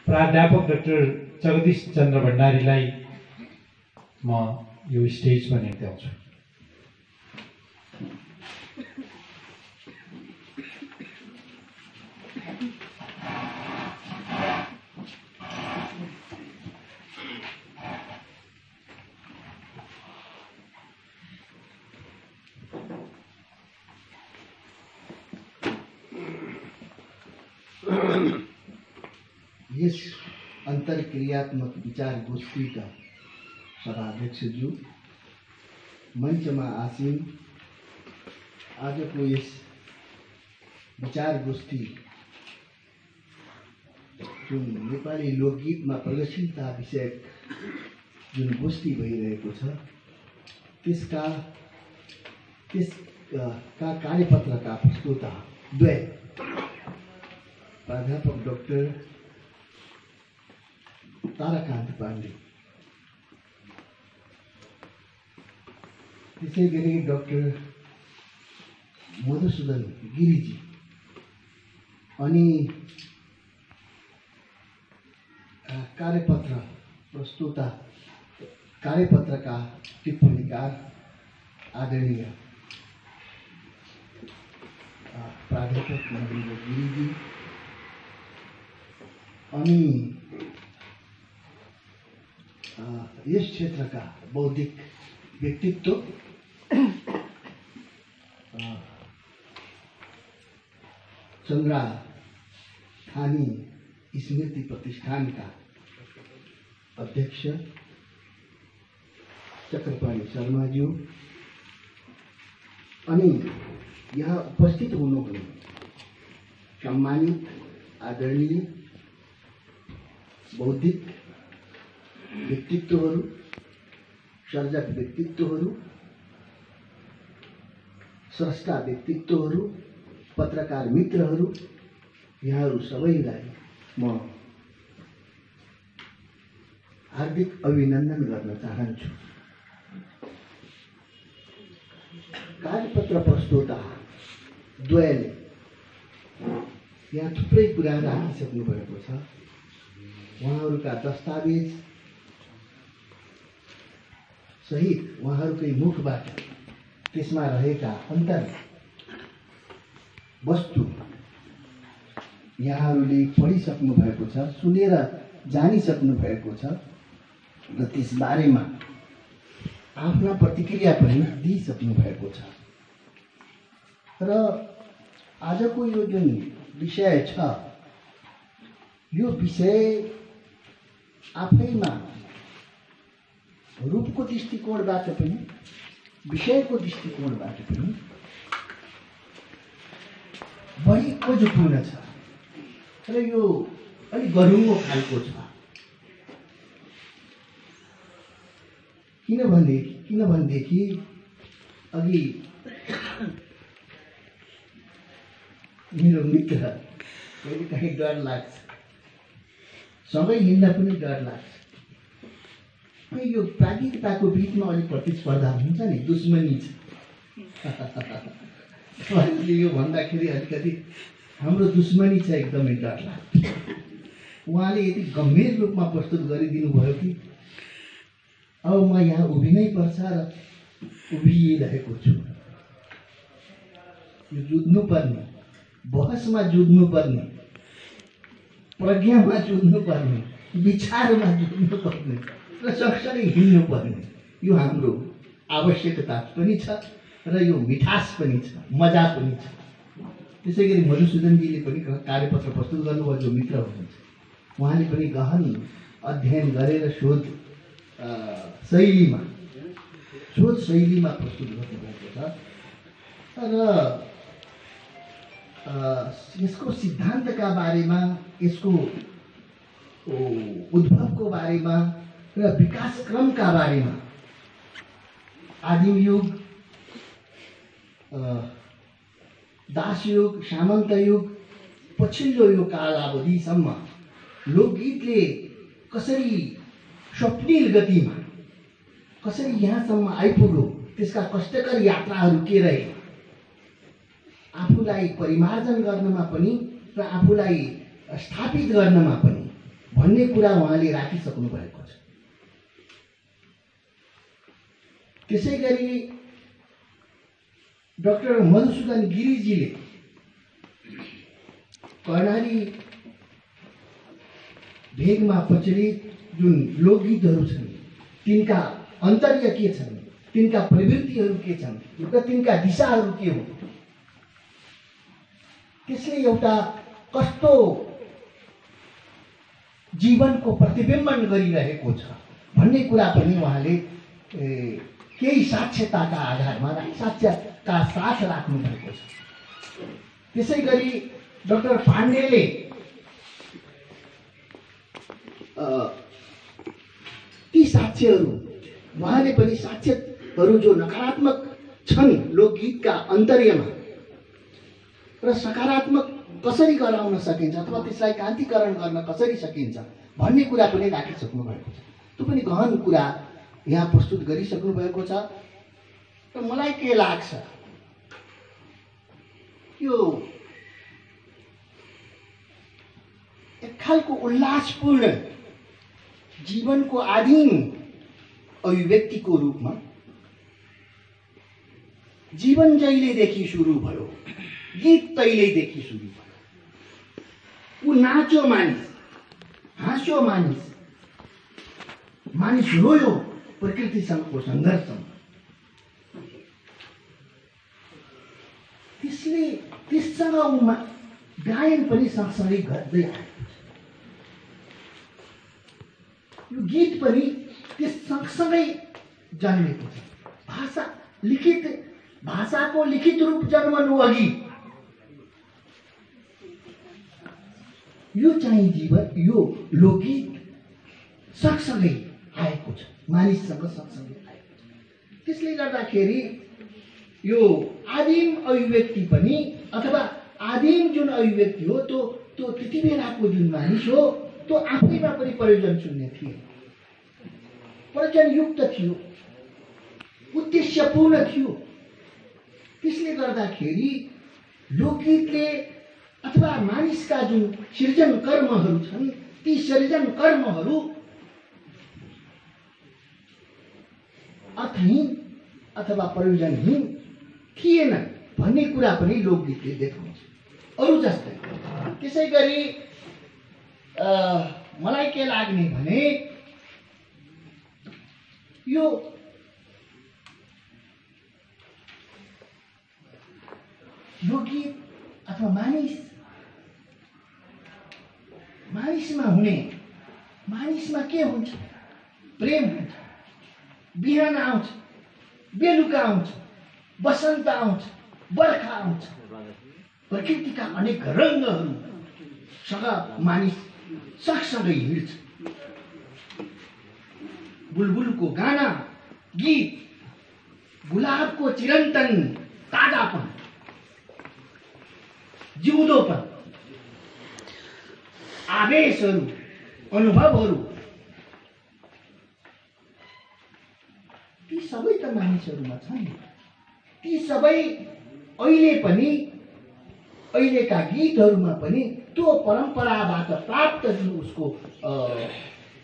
प्राध्यापक डाक्टर जगदीश चन्द्र भण्डारीलाई म यो स्टेजमा निम्त्याउँछु। यस अन्तर्क्रियात्मक विचार गोष्ठीका सभाध्यक्षज्यू, मञ्चमा आसीन आजको यस विचार गोष्ठी जुन नेपाली लोकगीतमा प्रगतिशीलता विषयक जुन गोष्ठी भइरहेको छ त्यसका कार्यपत्रका प्रस्तोता द्वय प्राध्यापक डाक्टर ताराकान्त पाण्डे, त्यसै गरी डाक्टर मधुसूदन गिरिजी अनि कार्यपत्र प्रस्तोता कार्यपत्रका टिप्पणीकार आदरणीय प्राध्यापक महेन्द्र गिरिजी अनि यस क्षेत्रका बौद्धिक व्यक्तित्व चन्द्रा थानी स्मृति प्रतिष्ठानका अध्यक्ष चक्रपाणी शर्माज्यू अनि यहाँ उपस्थित हुनुहुने सम्मानित आदरणीय बौद्धिक व्यक्तित्वहरू, सर्जक व्यक्तित्वहरू, स्रष्टा व्यक्तित्वहरू, पत्रकार मित्रहरू, यहाँहरू सबैलाई म हार्दिक अभिनन्दन गर्न चाहन्छु। कार्यपत्र प्रस्तोता द्वयले यहाँ थुप्रै कुरा राखिसक्नु भएको छ। उहाँहरूका दस्तावेज सहित उहाँहरूकै मुखबाट त्यसमा रहेका अन्तर वस्तु यहाँहरूले पढिसक्नु भएको छ, सुनेर जानिसक्नु भएको छ र त्यसबारेमा आफ्ना प्रतिक्रिया पनि दिइसक्नु भएको छ। र आजको यो जुन विषय छ, यो विषय आफैमा रूपको दृष्टिकोणबाट पनि विषयको दृष्टिकोणबाट पनि बढी खोजपूर्ण छ र यो अलिक गरुङ्गो खालको छ। किनभनेदेखि अघि मेरो मित्र कहिले काहीँ डर लाग्छ, सँगै हिँड्न पनि डर लाग्छ। यो प्राज्ञिकताको बिचमा अलिक प्रतिस्पर्धा हुन्छ नि, दुश्मनी छ। यो भन्दाखेरि अलिकति हाम्रो दुश्मनी छ, एकदमै डर लाग्छ। उहाँले यति गम्भीर रूपमा प्रस्तुत गरिदिनु भयो कि अब म यहाँ उभिनै पर्छ र उभिरहेको छु। यो जुझ्नुपर्ने, बहसमा जुझ्नुपर्ने, प्रज्ञामा जुझ्नुपर्ने, विचारमा जुझ्नुपर्ने र सँगसँगै हिँड्नुपर्ने यो हाम्रो आवश्यकता पनि छ र यो मिठास पनि छ, मजा पनि छ। त्यसै गरी मधुसूदनजीले पनि कार्यपत्र प्रस्तुत गर्नुभयो, जो मित्र हुनुहुन्छ। उहाँले पनि गहन अध्ययन गरेर शोध शैलीमा प्रस्तुत गर्नुभएको छ र यसको सिद्धान्तका बारेमा, यसको उद्भवको बारेमा र विकास क्रमका बारेमा, आदिम युग, दासयुग, सामन्त युग, पछिल्लो यो कालावधिसम्म लोकगीतले कसरी स्वप्निल गतिमा कसरी यहाँसम्म आइपुग्यो, त्यसका कष्टकर यात्राहरू के रहे, आफूलाई परिमार्जन गर्नमा पनि र आफूलाई स्थापित गर्नमा पनि भन्ने कुरा उहाँले राखिसक्नु भएको छ। त्यसै गरी डाक्टर मधुसूदन गिरिजीले कर्णाली भेगमा प्रचलित जुन लोकगीतहरू छन् तिनका अन्तर्य के छन्, तिनका प्रवृत्तिहरू के छन् र तिनका दिशाहरू के हुन्, त्यसले एउटा कस्तो जीवनको प्रतिबिम्बन गरिरहेको छ भन्ने कुरा पनि उहाँले केही साक्ष्यताका आधारमा साक्ष्यका साथ राख्नु भएको छ। त्यसै गरी डाक्टर पाण्डेले ती साक्ष्यहरू उहाँले पनि साक्ष्यहरू जो नकारात्मक छन् लोकगीतका अन्तर्यमा र सकारात्मक कसरी गराउन सकिन्छ अथवा त्यसलाई कान्तिकरण गर्न कसरी सकिन्छ भन्ने कुरा पनि राखिसक्नु भएको छ। त्यो पनि गहन कुरा यहाँ प्रस्तुत गरिसक्नु भएको छ। र मलाई के लाग्छ, यो एक खालको उल्लासपूर्ण जीवनको आदिम अभिव्यक्तिको रूपमा जीवन जहिलेदेखि सुरु भयो, गीत तहिलेदेखि सुरु भयो। ऊ नाच्यो मानिस, हाँस्यो मानिस, मानिस रोयो प्रकृतिसँगको सङ्घर्षमा। त्यसले त्यससँग उमा गायन पनि सँगसँगै गर्दै आएको छ। यो गीत पनि त्यस सँगसँगै जन्मेको छ। भाषाको लिखित रूप जन्मनु अघि यो चाहिँ जीवन, यो लोकगीत सँगसँगै आएको छ, मानिससँग सँगसँगै आएको छ। त्यसले गर्दाखेरि यो आदिम अभिव्यक्ति पनि अथवा आदिम जुन अभिव्यक्ति हो त्यो त्यति बेलाको जुन मानिस हो त्यो आफैमा पनि प्रयोजन शून्य थियो, प्रयोजनयुक्त थियो, उद्देश्यपूर्ण थियो। त्यसले गर्दाखेरि लोकगीतले अथवा मानिसका जुन सृजन कर्महरू छन् ती सृजन कर्महरू अर्थहीन अथवा प्रयोजनहीन थिएन भन्ने कुरा पनि लोकगीतले देखाउँछ अरू जस्तै। त्यसै गरी मलाई के लाग्ने भने यो लोकगीत अथवा मानिसमा के हुन्छ, प्रेम हुन्छ, बिहान आउँछ, बेलुका आउँछ, बसन्त आउँछ, बर्खा आउँछ, प्रकृतिका अनेक रङ्गहरूसँग मानिस सँगसँगै हिँड्छ। बुलबुलको गाना, गीत, गुलाबको चिरन्तन ताजापन, जिउँदोपन, आवेशहरू, अनुभवहरू, ती सबै त मानिसहरूमा छन्। ती सबै अहिले पनि अहिलेका गीतहरूमा पनि त्यो परम्पराबाट प्राप्त जुन उसको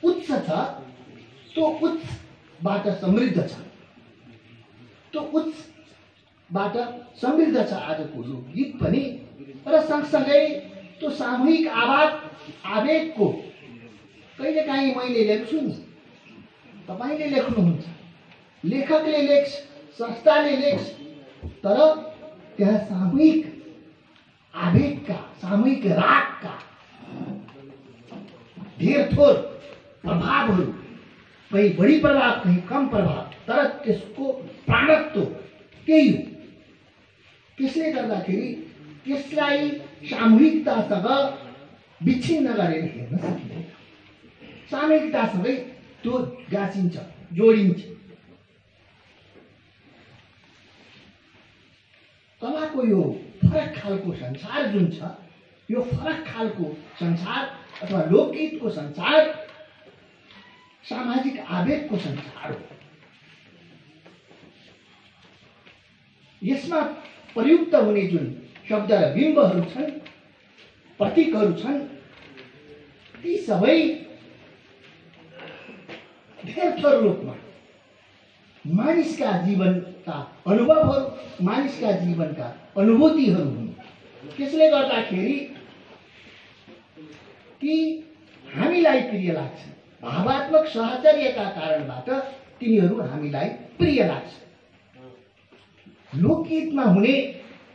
उच्च छ त्यो उच्चबाट समृद्ध छ, त्यो उच्चबाट समृद्ध छ आजको लोकगीत पनि। र सँगसँगै त्यो सामूहिक आवेगको कहिलेकाहीँ मैले लेख्छु नि, तपाईँले लेख्नुहुन्छ, लेखकले लेख्छ, संस्थाले लेख्छ, तर त्यहाँ सामूहिक आवेगका, सामूहिक रागका धेर थोर प्रभावहरू, कहीँ बढी प्रभाव कहीँ कम प्रभाव, तर त्यसको प्राणत्व त्यही हो। त्यसले गर्दाखेरि त्यसलाई सामूहिकतासँग विच्छिन्न गरेर हेर्न सकिँदैन, सामूहिकतासँगै त्यो गाँसिन्छ, जोडिन्छ। कलाको यो फरक खालको संसार जुन छ, यो फरक खालको संसार अथवा लोकगीतको संसार सामाजिक आवेगको संसार हो। यसमा प्रयुक्त हुने जुन शब्द बिम्बहरू छन्, प्रतीकहरू छन्, ती सबै यथार्थ रूपमा मानिसका जीवनका अनुभवहरू, मानिसका जीवनका अनुभूतिहरू हुन्। त्यसले गर्दाखेरि ती हामीलाई प्रिय लाग्छ। भावात्मक साहचर्यका कारणबाट तिनीहरू हामीलाई प्रिय लाग्छ। लोकगीतमा हुने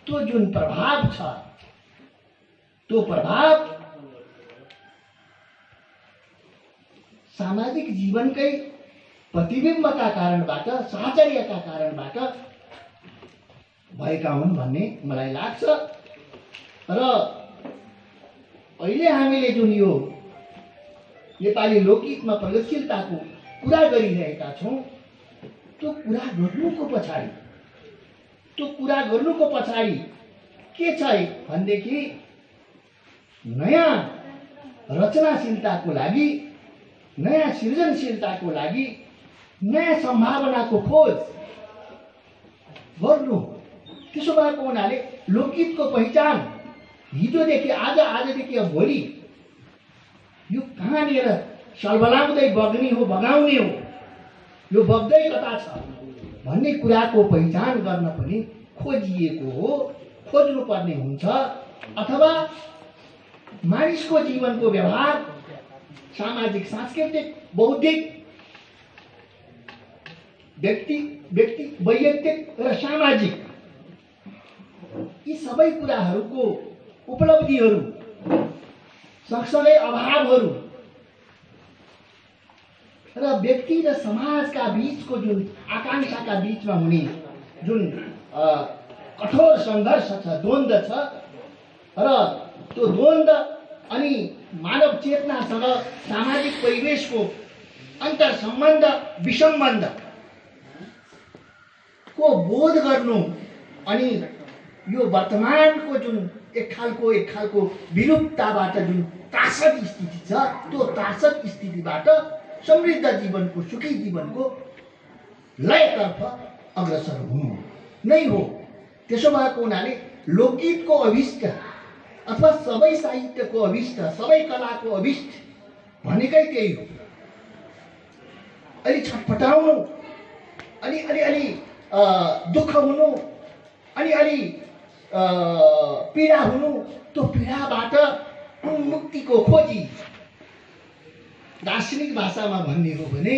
त्यो जुन प्रभाव छ, त्यो प्रभाव सामाजिक जीवनकै प्रतिबिम्बका कारणबाट, साहचर्यका कारणबाट भएका हुन् भन्ने मलाई लाग्छ। र अहिले हामीले जुन यो नेपाली लोकगीतमा प्रगतिशीलताको कुरा गरिरहेका छौँ, त्यो कुरा गर्नुको पछाडि के छ भनेदेखि नयाँ रचनाशीलताको लागि, नयाँ सृजनशीलताको लागि, नयाँ सम्भावनाको खोज गर्नु। त्यसो भएको हुनाले लोकगीतको पहिचान हिजोदेखि आज, आजदेखि अब भोलि यो कहाँनिर सलबलाउँदै बग्ने हो, बगाउने हो, यो बग्दै कता छ भन्ने कुराको पहिचान गर्न पनि खोजिएको हो, खोज्नुपर्ने हुन्छ। अथवा मानिसको जीवनको व्यवहार, सामाजिक, सांस्कृतिक, बौद्धिक, वैयक्तिक र सामाजिक यी सबै कुराहरूको उपलब्धिहरू सँगसँगै अभावहरू र व्यक्ति र समाजका बीचको जुन आकांक्षाका बीचमा हुने जुन कठोर सङ्घर्ष छ, द्वन्द्व छ, र त्यो द्वन्द्व अनि मानव चेतनासँग सामाजिक परिवेशको अन्तर सम्बन्ध, विसम्बन्ध को बोध गर्नु अनि यो वर्तमानको जुन एक खालको विलुप्तताबाट जुन त्रासद स्थिति छ, त्यो त्रासद स्थितिबाट समृद्ध जीवनको, सुखी जीवनको लयतर्फ अग्रसर हुनु नै हो। त्यसो भएको हुनाले लोकगीतको अभिष्ट अथवा सबै साहित्यको अभिष्ट, सबै कलाको अभिष्ट भनेकै त्यही हो। अलि छटपटाउनु, अलि दुःख हुनु, अलि पीडा हुनु, त्यो पीडाबाट मुक्तिको खोजी, दार्शनिक भाषामा भन्ने हो भने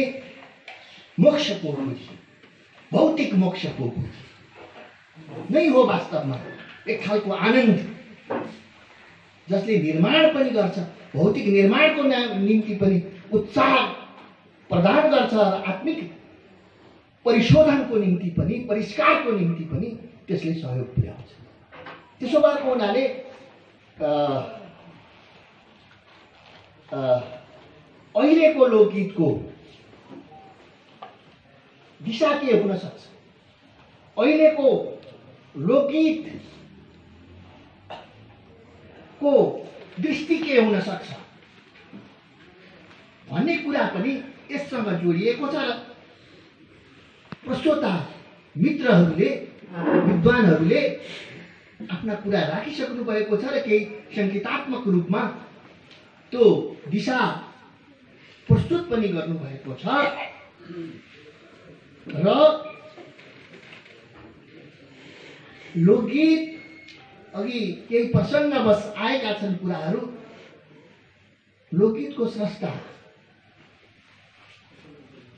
मोक्षको खोजी, भौतिक मोक्षको खोजी नै हो वास्तवमा एक खालको आनन्द, जसले निर्माण पनि गर्छ, भौतिक निर्माणको निम्ति पनि उत्साह प्रदान गर्छ र आत्मिक परिशोधनको निम्ति पनि, परिष्कारको निम्ति पनि त्यसले सहयोग पुर्याउँछ। त्यसो भएको हुनाले अहिलेको लोकगीतको दिशा के हुन सक्छ, अहिलेको लोकगीतको दृष्टि के हुन सक्छ भन्ने कुरा पनि यससँग जोडिएको छ। र प्रस्तोता मित्रहरूले, विद्वानहरूले आफ्ना कुरा राखिसक्नु भएको छ र केही सङ्केतात्मक रूपमा त्यो दिशा प्रस्तुत पनि गर्नुभएको छ। र लोकगीत अघि केही प्रसङ्गवश आएका छन् कुराहरू। लोकगीतको स्रष्टा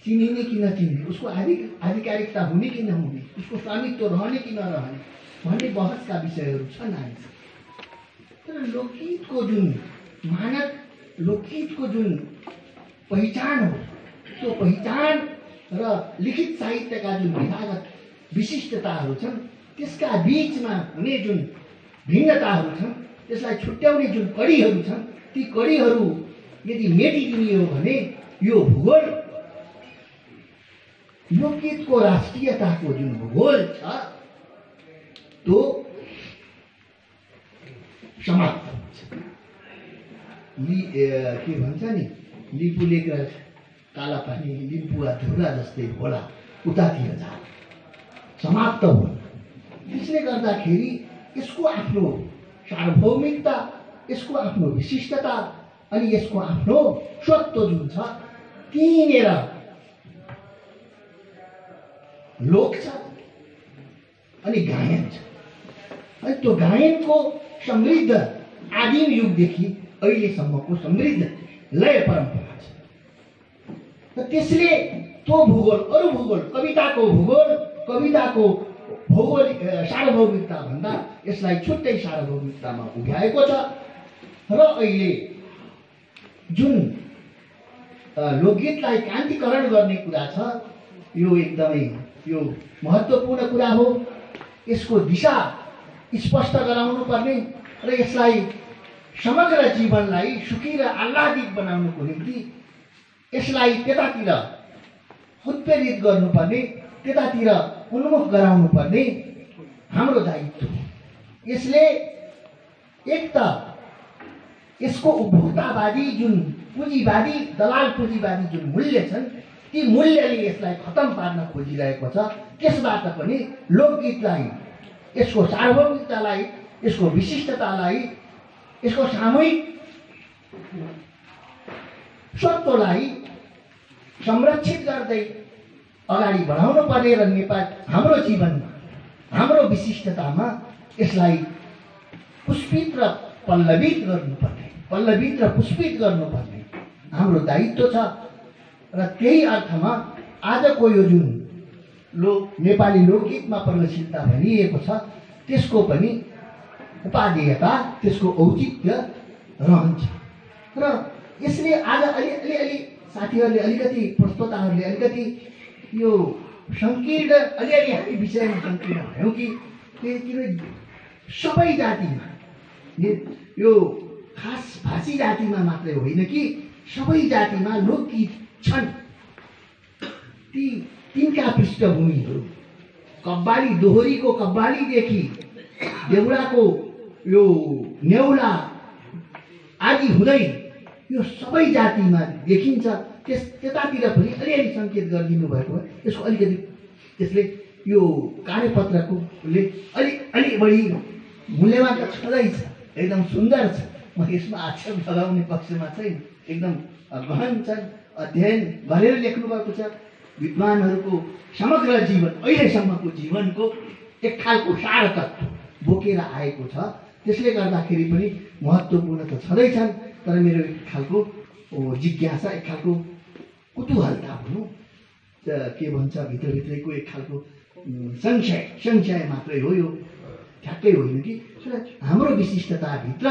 चिनिने कि नचिन्ने, उसको आधिकारिकता हुने कि नहुने, उसको स्वामित्व रहने कि नरहने भन्ने बहसका विषयहरू छन् हामीसँग। तर लोकगीतको जुन मानक, लोकगीतको जुन पहिचान हो, त्यो पहिचान र लिखित साहित्यका जुन विधागत विशिष्टताहरू छन्, त्यसका बीचमा हुने जुन भिन्नताहरू छन्, त्यसलाई छुट्याउने जुन कडीहरू छन्, ती कडीहरू यदि मेटिदिने हो भने यो भूगोल, लोकगीतको राष्ट्रियताको जुन भूगोल छ त्यो समाप्त हुन्छ। के भन्छ नि, लिम्बू लेक र काला पानी, लिम्बू धुरा जस्तै होला, उतातिर जा समाप्त हुन्। त्यसले गर्दाखेरि यसको आफ्नो सार्वभौमिकता, यसको आफ्नो विशिष्टता अनि यसको आफ्नो स्वत्व जुन छ, त्यहीँनिर लोक छ अनि गायन छ। अनि त्यो गायनको समृद्ध आदिम युगदेखि अहिलेसम्मको समृद्ध लय परम्परा छ। र त्यसले त्यो भूगोल, अरू भूगोल, कविताको भूगोल, कविताको भौगोलिक सार्वभौमिकता भन्दा यसलाई छुट्टै सार्वभौमिकतामा उभ्याएको छ। र अहिले जुन लोकगीतलाई क्रान्तिकरण गर्ने कुरा छ, यो एकदमै यो महत्त्वपूर्ण कुरा हो। यसको दिशा स्पष्ट गराउनु पर्ने र यसलाई समग्र जीवनलाई सुखी र आह्लादित बनाउनुको निम्ति यसलाई त्यतातिर उत्प्रेरित गर्नुपर्ने, त्यतातिर उन्मुख गराउनु पर्ने हाम्रो दायित्व हो। यसले एक त यसको उपभोक्तावादी जुन पुँजीवादी, दलाल पुँजीवादी जुन मूल्य छन्, ती मूल्यले यसलाई खतम पार्न खोजिरहेको छ। त्यसबाट पनि लोकगीतलाई, यसको सार्वभौमिकतालाई, यसको विशिष्टतालाई, यसको सामूहिक स्वत्वलाई संरक्षित गर्दै अगाडि बढाउनु पर्ने र नेपाल हाम्रो जीवनमा, हाम्रो विशिष्टतामा यसलाई पुष्पित र पल्लवित गर्नुपर्ने, पल्लवित र पुष्पित गर्नुपर्ने हाम्रो दायित्व छ। र त्यही अर्थमा आजको यो जुन नेपाली लोकगीतमा प्रगतिशीलता भनिएको छ, त्यसको पनि उपादेयता, त्यसको औचित्य रहन्छ। र यसले आज अलि साथीहरूले अलिकति, प्रस्तोताहरूले अलिकति यो सङ्कीर्ण, अलिअलि हामी विषयमा सङ्कीर्ण भयौँ कि किन सबै जातिमा, यो खास भाषी जातिमा मात्रै होइन कि सबै जातिमा लोकगीत छन्। तिनका पृष्ठभूमिहरू कव्वाली, दोहोरीको कव्वालीदेखि देउडाको यो नेउला आदि हुँदै यो सबै जातिमा देखिन्छ। त्यतातिर पनि अलिअलि सङ्केत गरिदिनु भएको हो। यसको अलिकति त्यसले यो कार्यपत्रकोले अलि बढी मूल्यवान त छँदैछ, एकदम सुन्दर छ। म यसमा आक्षेप लगाउने पक्षमा चाहिँ एकदम गहन छन्, अध्ययन गरेर लेख्नु भएको छ। विद्वानहरूको समग्र जीवन, अहिलेसम्मको जीवनको एक खालको सार तत्त्व बोकेर आएको छ। त्यसले गर्दाखेरि पनि महत्त्वपूर्ण त छँदैछन्, तर मेरो एक खालको जिज्ञासा, एक खालको कुतूहलता भनौँ, के भन्छ, भित्रभित्रैको एक खालको संशय मात्रै हो। यो ठ्याक्कै होइन कि हाम्रो विशिष्टताभित्र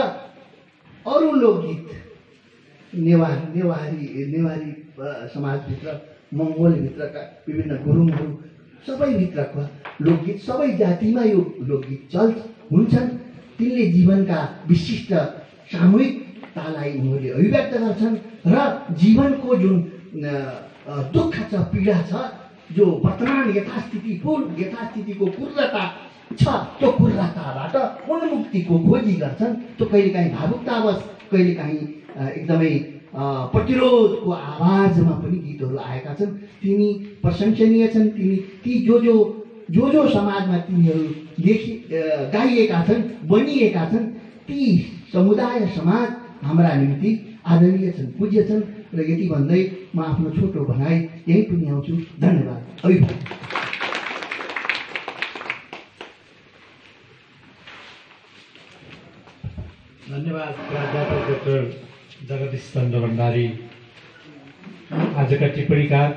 अरू लोकगीत, नेवारी समाजभित्र, मङ्गोलभित्रका विभिन्न गुरुङहरू सबैभित्रका लोकगीत, सबै जातिमा यो लोकगीत हुन्छन्। तिनले जीवनका विशिष्ट सामूहिकतालाई उनीहरूले अभिव्यक्त गर्छन् र जीवनको जुन दुःख छ, पीडा छ, जो वर्तमान यथास्थितिको कुर्रता छ, त्यो कुर्रताबाट उन्मुक्तिको खोजी गर्छन्। त्यो कहिलेकाहीँ भावुकतावश, कहिलेकाहीँ एकदमै प्रतिरोधको आवाजमा पनि गीतहरू आएका छन्। तिनी प्रशंसनीय छन्। ती जो समाजमा तिनीहरू गाइएका छन्, बनिएका छन्, ती समुदाय, समाज हाम्रा निम्ति आदरणीय छन्, पूज्य छन्। र यति भन्दै म आफ्नो छोटो भनाइ यहीँ पनि आउँछु। धन्यवाद। अभिवादन। धन्यवाद प्राध्यापक डाक्टर जगदीश चन्द्र भण्डारी। आजका टिप्पणीकार,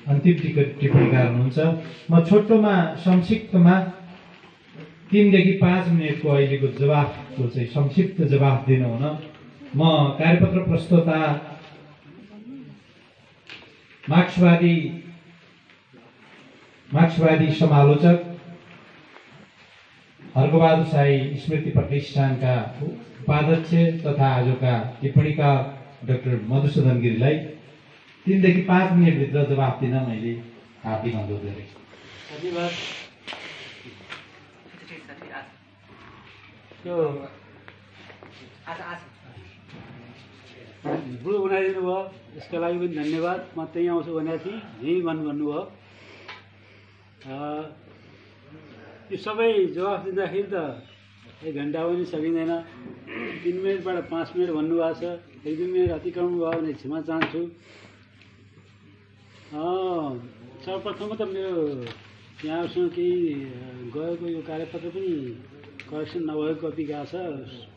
अन्तिम टिप्पणीकार हुनुहुन्छ। म छोटोमा, संक्षिप्तमा 3 देखि 5 मिनटको अहिलेको जवाफको चाहिँ संक्षिप्त जवाफ दिनु हुन म कार्यपत्र प्रस्तोता मार्क्सवादी समालोचक हर्कबहादुर शाही स्मृति प्रतिष्ठानका उपाध्यक्ष तथा आजका टिप्पणीकार डाक्टर मधुसूदन गिरीलाई 3 देखि 5 मिनटभित्र जवाफ दिन मैले हार्दिक अनुरोध गरेँ। धन्यवाद। त्यो बुढो बनाइदिनु भयो, यसको लागि पनि धन्यवाद। म त्यहीँ आउँछु भनेको थिएँ, यहीँ भन्नुभयो। यो सबै जवाफ दिँदाखेरि त 1 घन्टा पनि सकिँदैन। 3 मिनटबाट 5 मिनट भन्नुभएको छ। 1-2 मिनट अतिक्रमण भयो भने क्षमा चाहन्छु। सर्वप्रथम त मेरो यहाँहरूसँग केही गएको यो कार्यपत्र पनि करेक्सन नभएको कपी गएको छ,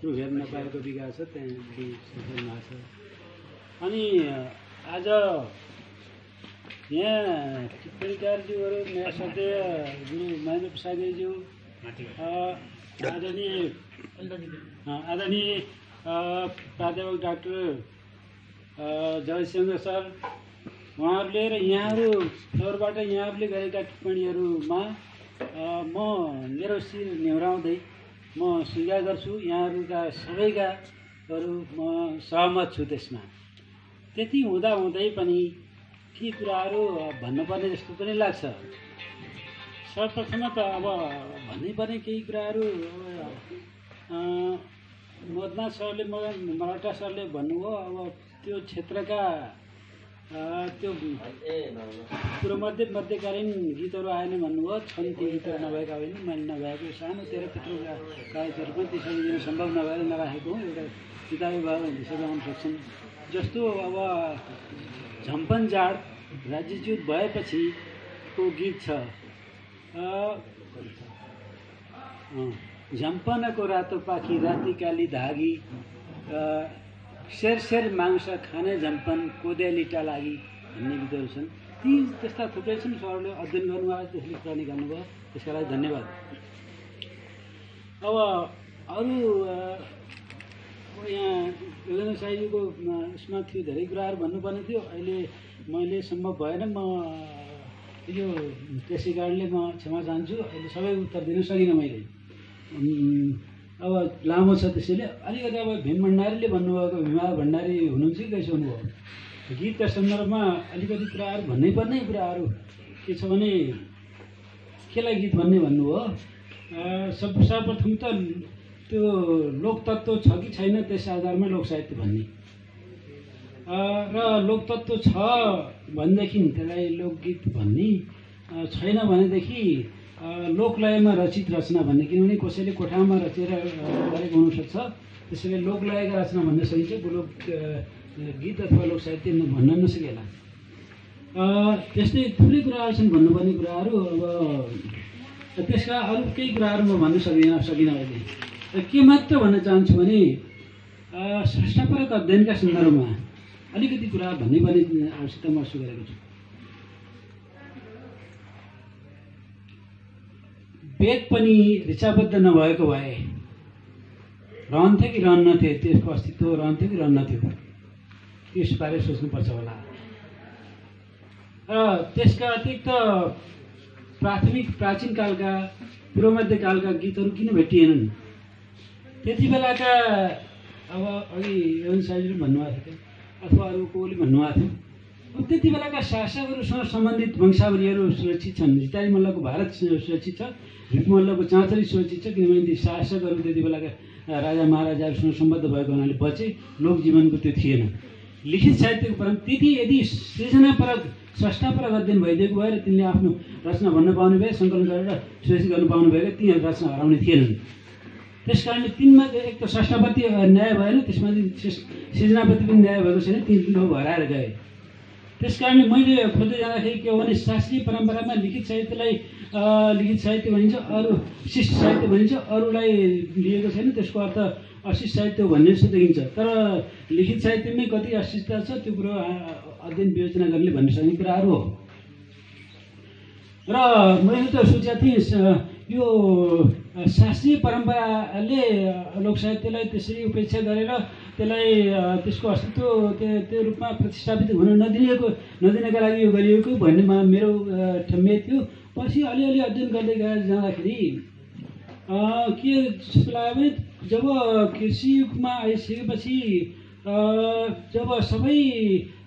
प्रुफ हेर्न नपाएको कपी गएको छ, त्यहाँ केही सफल भएको छ। अनि आज यहाँ टिप्पणीकारज्यूहरू नयाँ सदस्य गुरु महेन्द्र प्रसादज्यू, आदरणीय प्राध्यापक डाक्टर जयचन्द्र सर, उहाँहरूले र यहाँहरूबाट यहाँहरूले गरेका टिप्पणीहरूमा म मेरो शिर निहुराउँदै म स्वीकार गर्छु। यहाँहरूका सबैकाहरू म सहमत छु त्यसमा। त्यति हुँदाहुँदै पनि ती कुराहरू भन्नुपर्ने जस्तो पनि लाग्छ। सर्वप्रथम त अब भन्नैपर्ने केही कुराहरू मदनाथ सरले मराठा सरले भन्नुभयो। अब त्यो क्षेत्रका त्यो मध्यकालीन गीतहरू आएन भन्नुभयो। छन् ती गीतहरू नभएका होइन, मैले नभएको सानो 13-14 कागजहरू पनि त्यसरी दिन सम्भव नभएर नराखेको हुँ। एउटा किताबै भयो भने त्यसरी आउन सक्छन्। जस्तो अब झम्पन जाड राज्यच्युत भएपछिको गीत छ, झम्पनको रातो पाखी रातिकाली धागी, शेर मांस खाने झम्पन कोदेलीटा लागि भन्ने गीतहरू छन्। ती त्यस्ता थुप्रै छन्। सरले अध्ययन गर्नुभयो, त्यसले कुरा निकाल्नुभयो, त्यसका लागि धन्यवाद। अब अरू यहाँ योजना साईजीको उसमा थियो, धेरै कुराहरू भन्नुपर्ने थियो। अहिले मैले सम्भव भएन, म यो त्यसै कारणले म क्षमा चाहन्छु। अहिले सबै उत्तर दिन सकिनँ मैले। अब लामो छ, त्यसैले अलिकति अब भीम भण्डारीले भन्नुभएको, भीमा भण्डारी हुनुहुन्छ कि कसो हुनुभयो, गीतका सन्दर्भमा अलिकति कुराहरू भन्नै पर्ने कुराहरू के छ भने केलाई गीत भन्नुभयो। सर्वप्रथम त त्यो लोकतत्त्व छ कि छैन त्यस आधारमा लोकसाहित्य भन्ने, र लोकतत्त्व छ भनेदेखि त्यसलाई लोकगीत भन्ने, छैन भनेदेखि लोकलयमा रचित रचना भन्ने। किनभने कसैले कोठामा रचेर गरेको हुनसक्छ, त्यसैले लोकलयका रचना भन्न सकिन्छ, लोक गीत अथवा लोकसाहित्य भन्न नसकेला। त्यस्तै थुप्रै कुराहरू छन् भन्नुपर्ने कुराहरू। अब त्यसका अरू केही कुराहरू म भन्न सकिनँ अहिले। के मात्र भन्न चाहन्छु भने स्रष्टापरक अध्ययनका सन्दर्भमा अलिकति कुरा भन्नुपर्ने आवश्यकता महसुस गरेको छु। वेद पनि ऋचाबद्ध नभएको भए रहन्थ्यो कि रहन्नथ्यो, त्यसको अस्तित्व रहन्थ्यो कि रहन्नथ्यो, त्यसबारे सोच्नुपर्छ होला। र त्यसका अतिरिक्त प्राचीन कालका पूर्व मध्यकालका गीतहरू किन भेटिएनन्? त्यति बेलाका अब अघि योन साईले भन्नुभएको थियो अथवा अरू कोले भन्नुभएको थियो, अब त्यति बेलाका शासकहरूसँग सम्बन्धित वंशावलीहरू सुरक्षित छन्। जितारी मल्लको भारत सुरक्षित छ, भिपु मल्लको चाँचरी सुरक्षित छ, किनभने ती शासकहरू त्यति बेलाका राजा महाराजाहरूसँग सम्बद्ध भएको हुनाले बचे। लोकजीवनको त्यो थिएन। लिखित साहित्यको परम्परा त्यति यदि सृजनापरक स्रष्टापरक अध्ययन भइदिएको भए र तिनले आफ्नो रचना भन्न पाउने भए, सङ्कलन गरेर सुरक्षित गर्न पाउनु भएका ती रचना हराउने थिएनन्। त्यस कारणले तिनमा एक त स्रष्टापति न्याय भएन, त्यसमा सृजनापति पनि न्याय भएको छैन, ती लोक हराएर गए। त्यस कारणले मैले खोज्दै जाँदाखेरि के हो भने शास्त्रीय परम्परामा लिखित साहित्यलाई लिखित साहित्य भनिन्छ, अरू शिष्ट साहित्य भनिन्छ, अरूलाई लिएको छैन। त्यसको अर्थ अशिष्ट साहित्य हो भन्ने जस्तो देखिन्छ। तर लिखित साहित्यमै कति अशिष्टता छ त्यो कुरो अध्ययन विवेचना गर्ने भन्ने सक्ने कुराहरू हो। र मैले त सोचेको थिएँ यो शास्त्रीय परम्पराले लोकसाहित्यलाई त्यसरी उपेक्षा गरेर त्यसलाई त्यसको अस्तित्व त्यो रूपमा प्रतिस्थापित हुन नदिनका लागि यो गरिएको भन्नेमा मेरो ठम्मे थियो। पछि अलिअलि अध्ययन गर्दै जाँदाखेरि के जस्तो लाग्यो भने जब कृषि युगमा आइसकेपछि जब सबै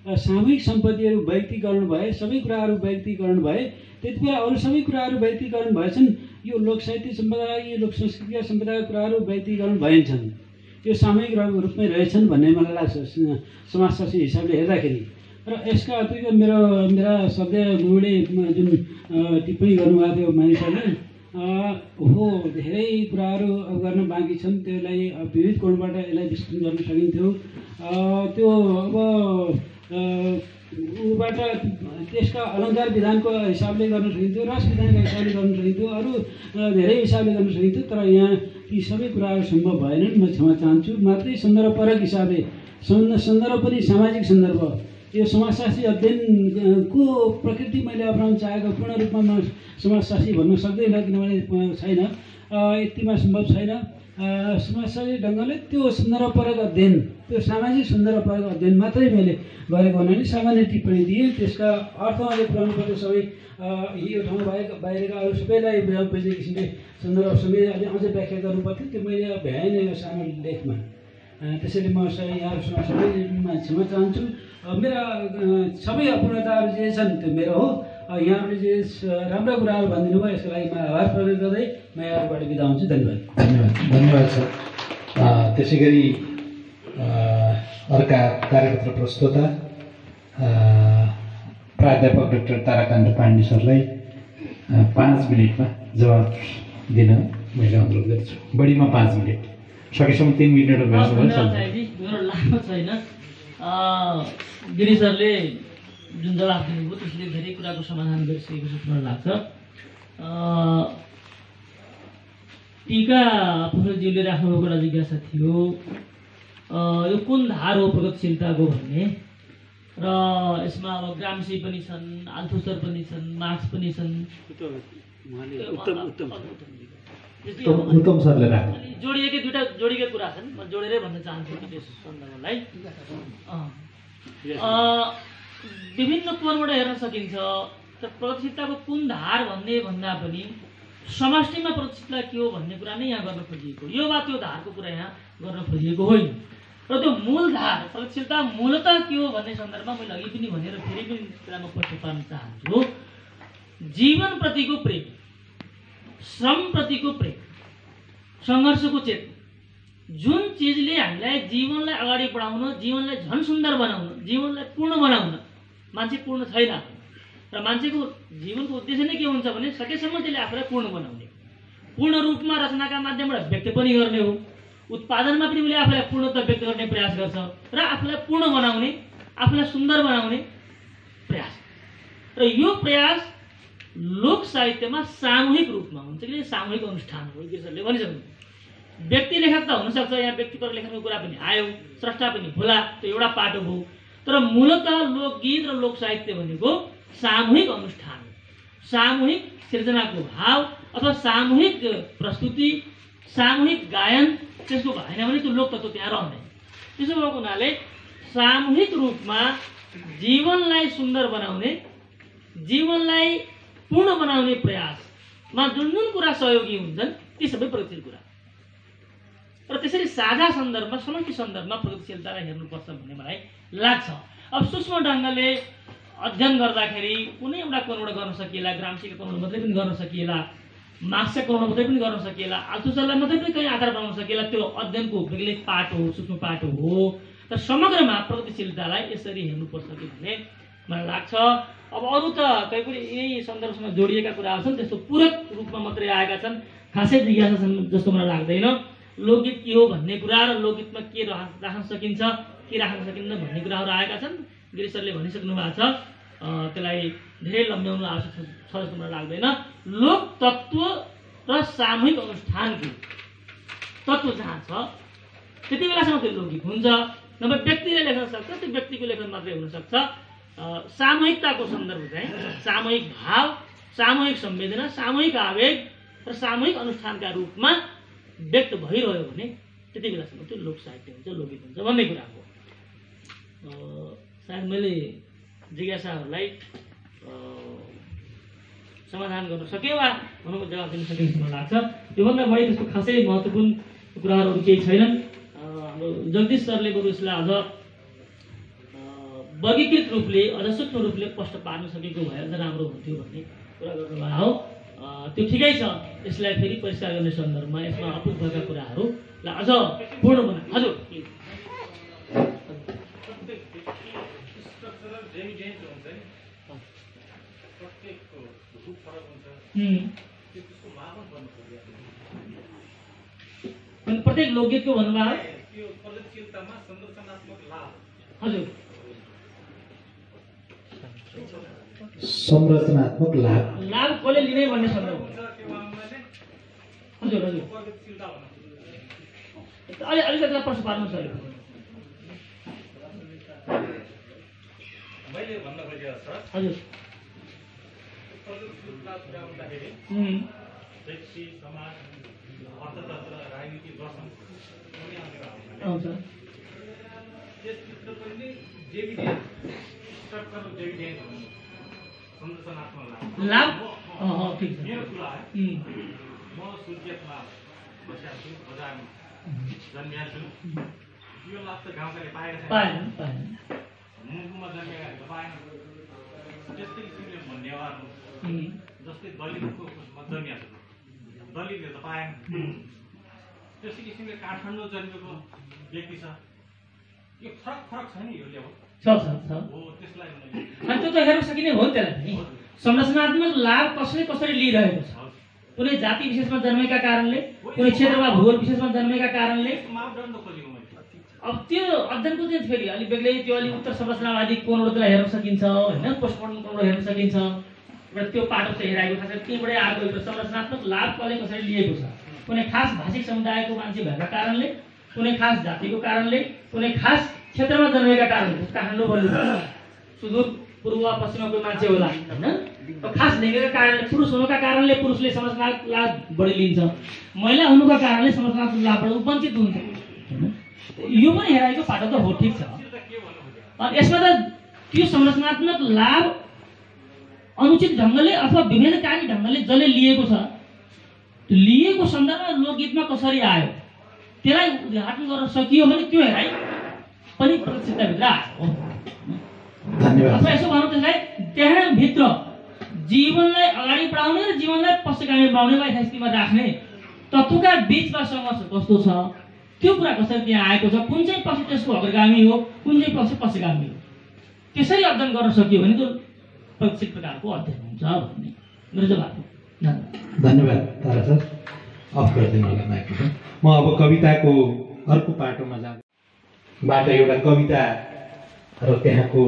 सामूहिक सम्पत्तिहरू वैयक्तिकरण भए, सबै कुराहरू वैयक्तिकरण भए, त्यति बेला अरू सबै कुराहरू वैयक्तिकरण भएछन्। यो लोक साहित्य सम्पदा, यो लोक संस्कृतिका सम्पदाका कुराहरू वैयक्तिकरण भएछन्, यो सामूहिक रूपमै रहेछन् भन्ने मलाई लाग्छ समाजशास्त्री हिसाबले हेर्दाखेरि। र यसका अतिरिक्त मेरा शब्द गुरुले जुन टिप्पणी गर्नुभएको थियो मानिसहरूले हो धेरै कुराहरू गर्न बाँकी छन्, त्यसलाई विविध कोणबाट यसलाई विश्लेषण गर्न सकिन्थ्यो। त्यो अब ऊबाट त्यसका अलङ्कार विधानको हिसाबले गर्न सकिन्थ्यो, रस विधानका हिसाबले गर्न सकिन्थ्यो, अरू धेरै हिसाबले गर्न सकिन्थ्यो। तर यहाँ ती सबै कुराहरू सम्भव भएनन्। म क्षमा चाहन्छु। मात्रै सन्दर्भपरक हिसाबले सन्दर्भ पनि सामाजिक सन्दर्भ, यो समाजशास्त्री अध्ययनको प्रकृति मैले अपनाउन चाहेको पूर्ण रूपमा म समाजशास्त्री भन्न सक्दैन, किनभने छैन, यतिमा सम्भव छैन। समाजशास्त्री ढङ्गले त्यो सन्दर्भपरक अध्ययन, त्यो सामाजिक सन्दर्भपरक अध्ययन मात्रै मैले गरेको हुनाले सामान्य टिप्पणी दिएँ। त्यसका अर्थमाले पुऱ्याउनु पर्ने सबै यो ठाउँ बाहिरका अरू सबैलाई बुझ्ने किसिमले सन्दर्भ सबै अझै व्याख्या गर्नुपर्थ्यो, त्यो मैले भ्याएन यो सानो लेखमा। त्यसैले म यहाँहरूसँग सबैमा क्षमा चाहन्छु। मेरा सबै अपूर्णताहरू जे छन् त्यो मेरो हो। यहाँहरूले जे राम्रो कुराहरू भनिदिनु भयो यसको लागि म आभार प्रकट गर्दै म यहाँहरूबाट बिदा हुन्छु। धन्यवाद। धन्यवाद सर। त्यसै गरी अर्का कार्यपत्र प्रस्तोता प्राध्यापक डाक्टर ताराकान्त पाण्डे सरलाई 5 मिनटमा जवाब दिन मैले अनुरोध गर्छु। बढीमा 5 मिनट, सकेसम्म 3 मिनट मेरो लामो छैन। गिरी सरले जुन जवाफ दिनुभयो त्यसले धेरै कुराको समाधान गरिसकेको जस्तो मलाई लाग्छ। टीका पुष्पज्यूले राख्नुभएको एउटा जिज्ञासा थियो, यो कुन धार हो प्रगतिशीलताको भन्ने, र यसमा अब ग्राम्सी पनि छन्, आल्थुसर पनि छन्, मार्क्स पनि छन्। उत्तम सरले राख्नु जोडिएकै दुईटा जोडिएकै कुरा छन्। म जोडेरै भन्न चाहन्छु कि त्यस सन्दर्भलाई विभिन्न कोणबाट हेर्न सकिन्छ। तर प्रगतिशीलताको कुन धार भन्ने भन्दा पनि समष्टिमा प्रगतिशीलता के हो भन्ने कुरा नै यहाँ गर्न खोजिएको, यो वा त्यो धारको कुरा यहाँ गर्न खोजिएको होइन। र त्यो मूल धार प्रगतिशीलता मूलतः के हो भन्ने सन्दर्भमा मैले अघि पनि भनेर फेरि पनि कुरामा प्रश्न पार्न चाहन्छु। जीवनप्रतिको प्रेम, श्रमप्रतिको प्रेम, सङ्घर्षको चेतना, जुन चिजले हामीलाई जीवनलाई अगाडि बढाउन, जीवनलाई झन् सुन्दर बनाउन, जीवनलाई पूर्ण बनाउन, मान्छे पूर्ण छैन र मान्छेको जीवनको उद्देश्य नै के हुन्छ भने सकेसम्म त्यसले आफूलाई पूर्ण बनाउने, पूर्ण रूपमा रचनाका माध्यमबाट व्यक्त पनि गर्ने हो, उत्पादनमा पनि उसले आफूलाई पूर्णता व्यक्त गर्ने प्रयास गर्छ र आफूलाई पूर्ण बनाउने, आफूलाई सुन्दर बनाउने प्रयास। र यो प्रयास लोक साहित्यमा सामूहिक रूपमा हुन्छ कि सामूहिक अनुष्ठान हो। गिरिसरले भनिसक्नु व्यक्ति लेखक त हुनसक्छ, यहाँ व्यक्तिगत लेखनको कुरा पनि आयो, स्रष्टा पनि होला, त्यो एउटा पाटो हो। तर मूलतः लोकगीत र लोक साहित्य भनेको सामूहिक अनुष्ठान हो, सामूहिक सृजनाको भाव अथवा सामूहिक प्रस्तुति, सामूहिक गायन। त्यसको भएन भने त्यो लोक तत्त्व त्यहाँ रहँदैन। त्यसो भएको हुनाले सामूहिक रूपमा जीवनलाई सुन्दर बनाउने, जीवनलाई पूर्ण बनाउने प्रयासमा जुन जुन कुरा सहयोगी हुन्छन् ती सबै प्रगतिशील कुरा। र त्यसरी साझा सन्दर्भमा, समष्टि सन्दर्भमा प्रगतिशीलतालाई हेर्नुपर्छ भन्ने मलाई लाग्छ। अब सूक्ष्म ढङ्गले अध्ययन गर्दाखेरि कुनै एउटा कोणबाट गर्न सकिएला, ग्राम्सीको कोणबाट मात्रै पनि गर्न सकिएला, मार्क्सका कोणबाट मात्रै पनि गर्न सकिएला, आल्थुसरलाई मात्रै पनि कहीँ आधार बनाउन सकिएला, त्यो अध्ययनको बेग्लै पाटो हो, सूक्ष्म पाटो हो। तर समग्रमा प्रगतिशीलतालाई यसरी हेर्नुपर्छ कि भन्ने मलाई लाग्छ। अब अरू त कहीँ पनि यही सन्दर्भसँग जोडिएका कुराहरू छन्, त्यस्तो पूरक रूपमा मात्रै आएका छन्, खासै जिज्ञासा छन् जस्तो मलाई लाग्दैन। लोकगीत के हो भन्ने कुरा र लोकगीतमा के राख्न सकिन्छ, के राख्न सकिन्न भन्ने कुराहरू आएका छन्। गिरिसरले भनिसक्नु भएको छ, त्यसलाई धेरै लम्ब्याउनु आवश्यक छ जस्तो मलाई लाग्दैन। लोक तत्त्व र सामूहिक अनुष्ठानको तत्त्व जहाँ छ त्यति बेलासम्म त्यो लोकगीत हुन्छ। नभए व्यक्तिले लेख्न सक्छ, त्यो व्यक्तिको लेखन मात्रै हुनसक्छ। सामूहिकताको सन्दर्भ चाहिँ सामूहिक भाव, सामूहिक संवेदना, सामूहिक आवेग र सामूहिक अनुष्ठानका रूपमा व्यक्त भइरह्यो भने त्यति बेलासम्म त्यो लोक साहित्य हुन्छ, लोकगीत हुन्छ भन्ने कुरा हो। सायद मैले जिज्ञासाहरूलाई समाधान गर्न सकेँ वा भनौँ जवाब दिन सकेँ जस्तो मलाई लाग्छ। योभन्दा बढी त्यस्तो खासै महत्त्वपूर्ण कुराहरू केही छैनन्। हाम्रो जगदीश सरले बरु यसलाई अझ वर्गीकृत रूपले, अझ सूक्ष्म रूपले स्पष्ट पार्न सकेको भए अझ राम्रो हुन्थ्यो भन्ने कुरा गर्नुभएको हो। त्यो ठिकै छ। यसलाई फेरि परिष्कार गर्ने सन्दर्भमा यसमा अपुग भएका कुराहरूलाई अझ पूर्ण बना। हजुर प्रत्येक लोकगीतको भन्नुभयो हजुर संरचनात्मक लाभ लाभ कसले लिने भन्ने सन्दर्भ हजुर हजुर अलिकति प्रश्न पार्नुहोस् अहिले मैले भन्न खोजेको सर हजुर व्यक्ति समाज अर्थतन्त्र राजनीति दर्शन आउँछ त्यसभित्र पनि डेभिडेन्स स्ट्रक्चरल डेभिडेन्स संरचनात्मक लाभ ठिक छ मेरो कुरा है म सुर्खेतमा बसेको छु बजारमा जन्मिएको छु यो लाभ त गाउँकाले पाएन मुखमा जन्मेका पाएन त्यस्तै किसिमले म नेवार हुँ जस्तै दलितको जन्मिएको छु दलितले त पाएन त्यस्तै किसिमले काठमाडौँ जन्मेको व्यक्ति छ यो फरक छ नि यो लेभल छ हो त्यसलाई अनि त्यो त हेर्न सकिने हो नि त्यसलाई पनि संरचनात्मक लाभ कसले कसरी लिइरहेको छ कुनै जाति विशेषमा जन्मेका कारणले कुनै क्षेत्रमा भूगोल विशेषमा जन्मेका कारणले मापदण्ड खोजेको मैले अब त्यो अध्ययनको चाहिँ फेरि अलिक बेग्लै त्यो अलिक उत्तर संरचनावादी कोणबाट त्यसलाई हेर्न सकिन्छ होइन पोस्टमोर्टम कोणबाट हेर्न सकिन्छ र त्यो पाटो चाहिँ हेराएको खास गरी त्यहीँबाटै आएको एउटा संरचनात्मक लाभ कसले कसरी लिएको छ कुनै खास भाषिक समुदायको मान्छे भएका कारणले कुनै खास जातिको कारणले कुनै खास क्षेत्रमा जन्मेका कारणले काठमाडौँ बोल्नु सुदूर पूर्व पश्चिममा कोही मान्छे होला होइन खास लिङ्गका कारणले पुरुष हुनुका कारणले पुरुषले संरचनात्मक लाभ बढी लिन्छ महिला हुनुका कारणले संरचनात्मक लाभबाट वञ्चित हुन्छ यो पनि हेराएको पाटो त हो ठिक छ अनि यसमा त त्यो संरचनात्मक लाभ अनुचित ढङ्गले अथवा विभेदकारी ढङ्गले जसले लिएको छ त्यो लिएको सन्दर्भमा लोकगीतमा कसरी आयो त्यसलाई उद्घाटन गर्न सकियो भने त्यो हेराइ पनि प्रतिष्ठिताभित्र आएको हो धन्यवाद अथवा यसो भनौँ त्यसलाई त्यहाँभित्र जीवनलाई अगाडि बढाउने र जीवनलाई पश्चिगामी बनाउनेलाई स्थितिमा राख्ने तत्त्वका बिचमा सङ्घर्ष कस्तो छ त्यो कुरा कसरी त्यहाँ आएको छ कुन चाहिँ पक्ष त्यसको अग्रगामी हो कुन चाहिँ पक्ष पश्चिगामी हो त्यसरी अध्ययन गर्न सकियो भने त्यो प्रतिष्ठित प्रकारको अध्ययन हुन्छ भन्ने मेरो जवाब हो धन्यवाद तारा सर अफ गरिदिनु होला माइक्रोफोन म अब कविताको अर्को पाटोमा बाट एउटा कविता र त्यहाँको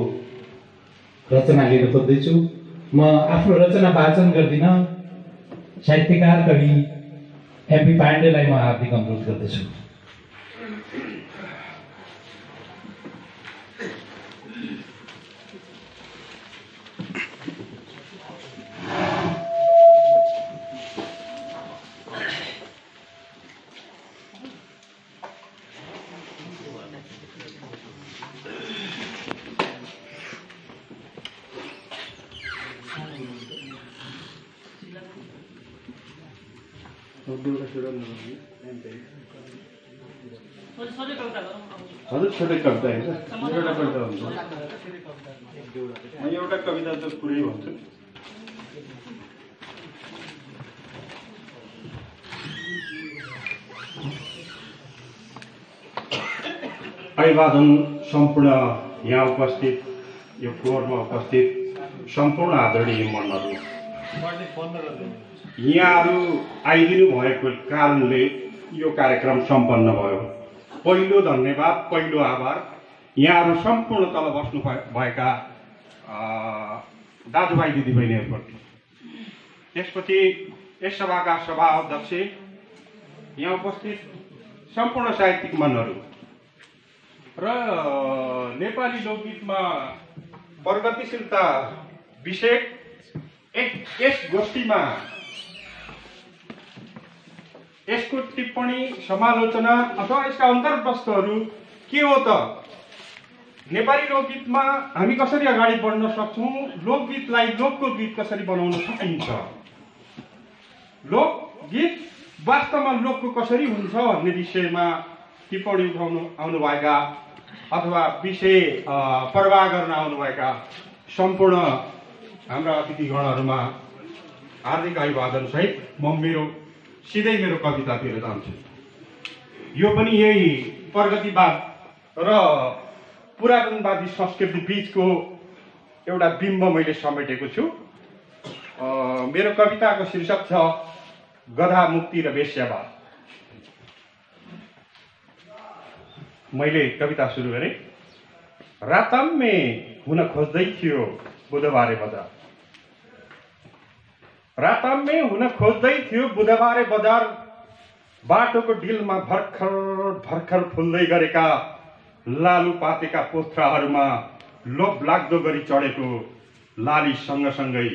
रचना लिन खोज्दैछु म आफ्नो रचना वाचन गर्दिनँ साहित्यकार कवि एमपी पाण्डेलाई म हार्दिक अनुरोध गर्दछु हजुर छोटै कविता हेर्छ एउटा कविता हुन्छ म एउटा कविता त पुरै भन्छु अभिवादन सम्पूर्ण यहाँ उपस्थित यो कोरमा उपस्थित सम्पूर्ण आदरणीय मनहरू यहाँहरू आइदिनु भएको कारणले यो कार्यक्रम सम्पन्न भयो पहिलो धन्यवाद पहिलो आभार यहाँहरू सम्पूर्ण तल बस्नु भएका दाजुभाइ दिदीबहिनीहरूप्रति त्यसपछि यस सभाका सभा अध्यक्ष यहाँ उपस्थित सम्पूर्ण साहित्यिक मनहरू र नेपाली लोकगीतमा प्रगतिशीलता विषय यस गोष्ठीमा यसको टिप्पणी समालोचना अथवा यसका अन्तर्वस्तुहरू के हो त नेपाली लोकगीतमा हामी कसरी अगाडि बढ्न सक्छौँ लोकगीतलाई लोकको गीत कसरी बनाउन सकिन्छ लोकगीत वास्तवमा लोकको कसरी हुन्छ भन्ने विषयमा टिप्पणी उठाउनु आउनुभएका अथवा विषय प्रवाह गर्न आउनुभएका सम्पूर्ण हाम्रा अतिथिगणहरूमा हार्दिक अभिवादन सहित म सिधै मेरो कवितातिर जान्छु यो पनि यही प्रगतिवाद र पुरातनवादी संस्कृति बीचको एउटा बिम्ब मैले समेटेको छु मेरो कविताको शीर्षक छ गधा मुक्ति र वेश्यावाद मैले कविता सुरु गरेँ रातम्मे हुन खोज्दै थियो बुधबारे बजार राताम्य हुन खोज्दै थियो बुधबारे बजार, बाटोको डिलमा भर्खर भर्खर फुल्दै गरेका लालुपातेका पोथ्राहरूमा लोभ लाग्दो गरी चढेको लाली सँगसँगै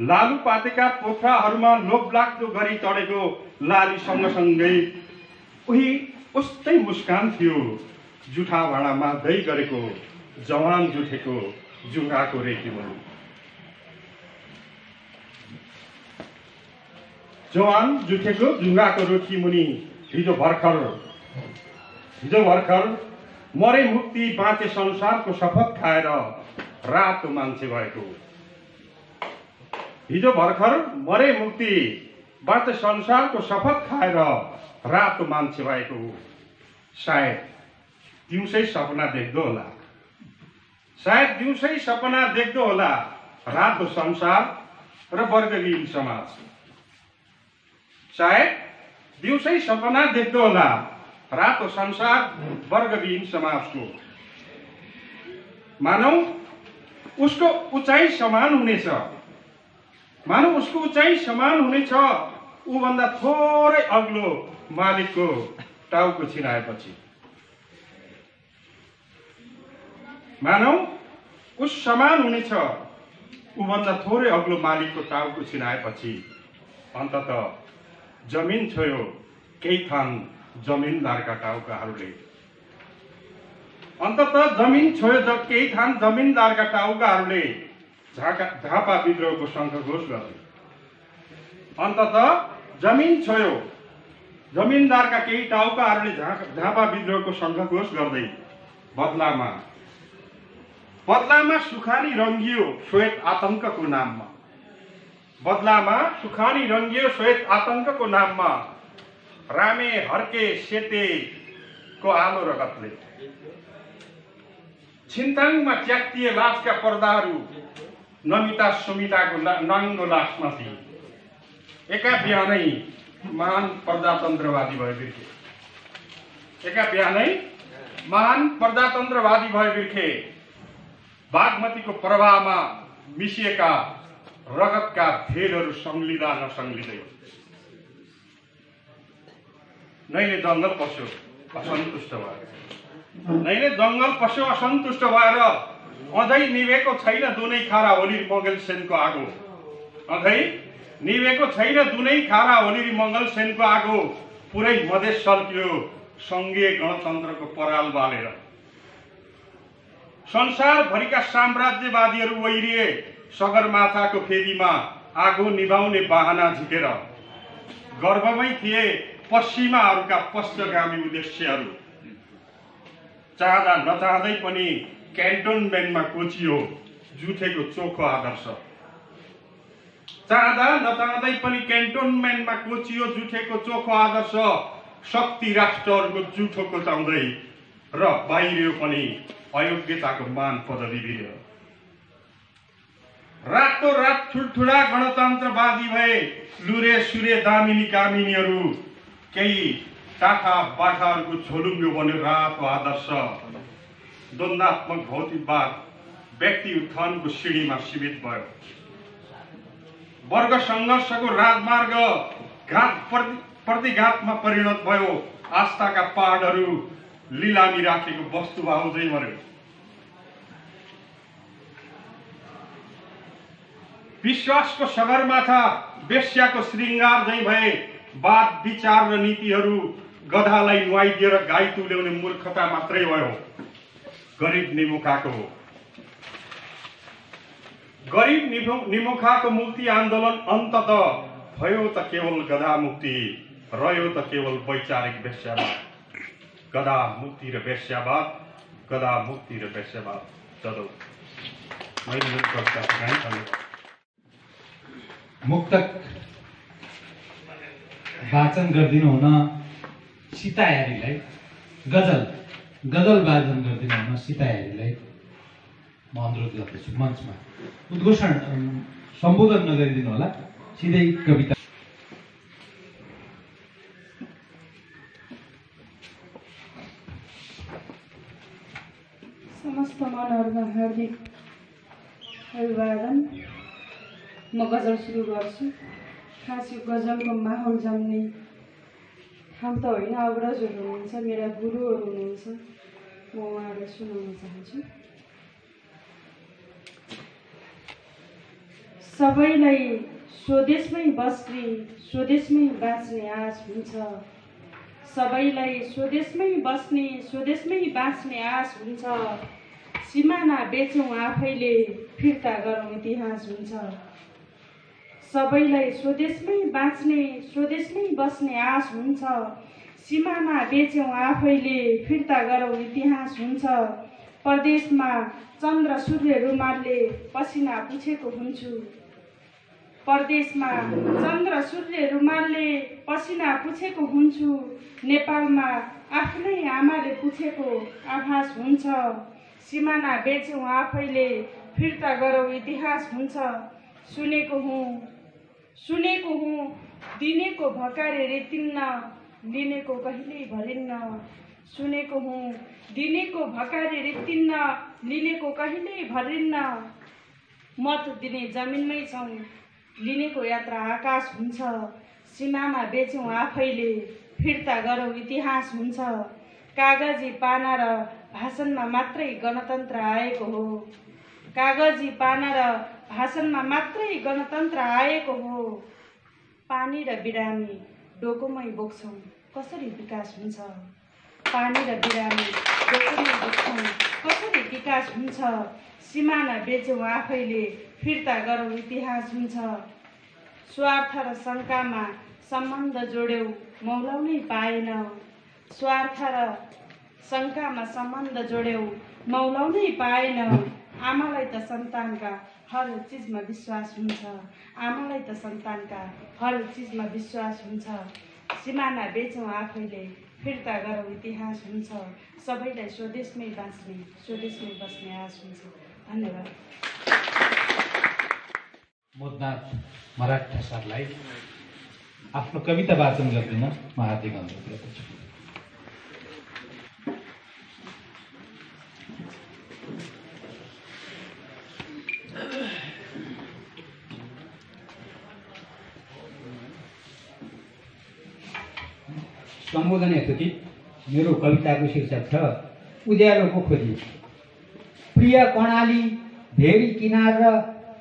लालुपातेका पोथ्राहरूमा लोभ लाग्दो गरी चढेको लाली सँगसँगै उही उस्तै मुस्कान थियो जुठा भाँडा मार्दै गरेको जवान जुठेको जुङ्गाको रेखीमुनि। जवान जुठेको जुङ्गाको रेखीमुनि हिजो भर्खर मरे मुक्ति बाँचे संसारको शपथ खाएर रातो मान्छे भएको। हिजो भर्खर मरे मुक्ति बाँचे संसारको शपथ खाएर रातो मान्छे भएको। सायद दिउँसै सपना देख्दो होला, सायद दिउँसै सपना देख्दो होला रातो संसार र वर्गहीन समाज। सायद दिउँसै सपना देख्दो होला रातो संसार वर्गहीन समाजको। मानौ उसको उचाइ समान हुनेछ, मानौ उसको उचाइ समान हुनेछ ऊभन्दा थोरै अग्लो मालिकको टाउको छिराएपछि। मानौ उस समान हुनेछ ऊभन्दा थोरै अग्लो मालिकको टाउको छिराएपछि। अन्ततः जमिन छोयो केही थान जमिनदारका टाउकाहरूले। अन्ततः जमिन छोयो केही थान जमिनदारका टाउकाहरूले झापा विद्रोहको शङ्खघोष गर्दै। अन्ततः जमिन छोयो जमिनदारका केही टाउकाहरूले झापा विद्रोहको शङ्खघोष गर्दै। बदलामा सुखानी रङ्गियो श्वेत आतङ्कको नाममा। बदलामा सुखानी रङ्गियो श्वेत आतङ्कको नाममा। रामे हर्के सेतेको आलो रगतले। छिन्ताङमा च्यातिए लासका पर्दाहरू नमिता सुमिताको नाङ्गो लासमाथि। एका बिहानै महान प्रजातन्त्रवादी भए बिर्खे। एका बिहानै महान प्रजातन्त्रवादी भए बिर्खे। बागमतीको प्रवाहमा मिसिएका रगतका धेरहरू सङ्लिँदा नसङ्लिँदै नैले जङ्गल पस्यो असन्तुष्ट भएर। नैले जङ्गल पस्यो असन्तुष्ट भएर अझै निभेको छैन दुनै खारा होली मङ्गल सेनको आगो। अझै निभेको छैन दुनै खारा होली मङ्गल सेनको आगो। पुरै मधेस सल्कियो सङ्घीय गणतन्त्रको पराल बालेर। संसारभरिका साम्राज्यवादीहरू वैरिए सगरमाथाको फेदीमा आगो निभाउने बाहना झिकेर। गर्भमै थिए पश्चिमाहरूका पश्चगामी उद्देश्यहरू। चाहँदा नचाहँदै पनि क्यान्टोनमेन्टमा कोचियो जुठेको चोखो आदर्श। चाहँदा नचाहँदै पनि क्यान्टोनमेन्टमा कोचियो जुठेको चोखो आदर्श। शक्ति राष्ट्रहरूको जुठो कोचाउँदै र बाहिरियो पनि अयोग्यताको मान पदवी भिर्यो। रातो रात ठुल्ठुला गणतन्त्रवादी भए लुरे सुरे दामिनी कामिनीहरू। केही टाठा बाठाहरूको झोलुङ्गो बन्यो रातो आदर्श। द्वन्द्वात्मक भौतिकवाद व्यक्ति उत्थानको सिँढीमा सीमित भयो। वर्ग सङ्घर्षको राजमार्ग घात प्रतिघातमा परिणत भयो। आस्थाका पहाडहरू लिलामी राखेको वस्तुभाव झैँ मर्यो। विश्वासको सगरमाथा वेश्याको श्रृङ्गार झैँ भए। वाद विचार र नीतिहरू गधालाई नुहाइदिएर गाई तुल्याउने मूर्खता मात्रै भयो। गरिब निमुखाको मुक्ति आन्दोलन अन्ततः भयो त केवल गधा मुक्ति, रह्यो त केवल वैचारिक वेश्यावाद। गधा मुक्ति र वेश्यावाद, गधा मुक्ति र वेश्यावाद जदौ। मुक्तक वाचन गरिदिनु हुन सीता हेरीलाई, गजल वाचन गरिदिनु हुन सीता हेरीलाई म अनुरोध गर्दछु। मञ्चमा उद्घोषण सम्बोधन नगरिदिनु होला, सिधै कविता। समस्त मनहरूमा हार्दिक अभिवादन। म गजल सुरु गर्छु। खास यो गजलको माहौल जम्ने ठाउँ त होइन, अग्रजहरू हुनुहुन्छ, मेरा गुरुहरू हुनुहुन्छ, म उहाँहरूलाई सुनाउन चाहन्छु। सबैलाई स्वदेशमै बस्ने स्वदेशमै बाँच्ने आश हुन्छ। सबैलाई स्वदेशमै बस्ने स्वदेशमै बाँच्ने आश हुन्छ। सिमाना बेचौँ आफैले फिर्ता गरौँ इतिहास हुन्छ। सबैलाई स्वदेशमै बाँच्ने स्वदेशमै बस्ने आश हुन्छ। सिमाना बेचौँ आफैले फिर्ता गरौँ इतिहास हुन्छ। परदेशमा चन्द्र सूर्य रुमालले पसिना पुछेको हुन्छु। परदेशमा चन्द्र सूर्य रुमालले पसिना पुछेको हुन्छु। नेपालमा आफ्नै आमाले पुछेको आभास हुन्छ। सिमाना बेचौँ आफैले फिर्ता गरौँ इतिहास हुन्छ। सुनेको हुँ दिनेको भकारे रितिन्न, लिनेको कहिल्यै भरिन्न। सुनेको हुँ दिनेको भकारे रितिन्न, लिनेको कहिल्यै भरिन्न। मत दिने जमिनमै छौँ, लिनेको यात्रा आकाश हुन्छ। सिमाना बेचौँ आफैले फिर्ता गरौँ इतिहास हुन्छ। कागजी पाना र भाषणमा मात्रै गणतन्त्र आएको हो। कागजी पाना र भाषणमा मात्रै गणतन्त्र आएको हो। पानी र बिरामी डोकोमै बोक्छौँ, कसरी विकास हुन्छ। पानी र बिरामी डोकोमै बोक्छौँ, कसरी विकास हुन्छ। सिमाना बेचौँ आफैले फिर्ता गरौँ इतिहास हुन्छ। स्वार्थ र शङ्कामा सम्बन्ध जोड्यौ मौलाउनै पाएन। स्वार्थ र शङ्कामा सम्बन्ध जोड्यौ मौलाउनै पाएन। आमालाई त सन्तानका हर चिजमा विश्वास हुन्छ। आमालाई त सन्तानका हर चिजमा विश्वास हुन्छ। सिमाना बेचौँ आफैले फिर्ता गरौँ इतिहास हुन्छ। सबैलाई स्वदेशमै बाँच्ने स्वदेशमै बस्ने आश हुन्छ। धन्यवाद। मोदनाथ मराठा सरलाई आफ्नो कविता वाचन गरिदिन म हार्दिक अनुरोध गर्दछु। सम्बोधन यस्तोथि मेरो कविताको शीर्षक छ उज्यालोको खोजी। प्रिय कर्णाली भेरी किनार र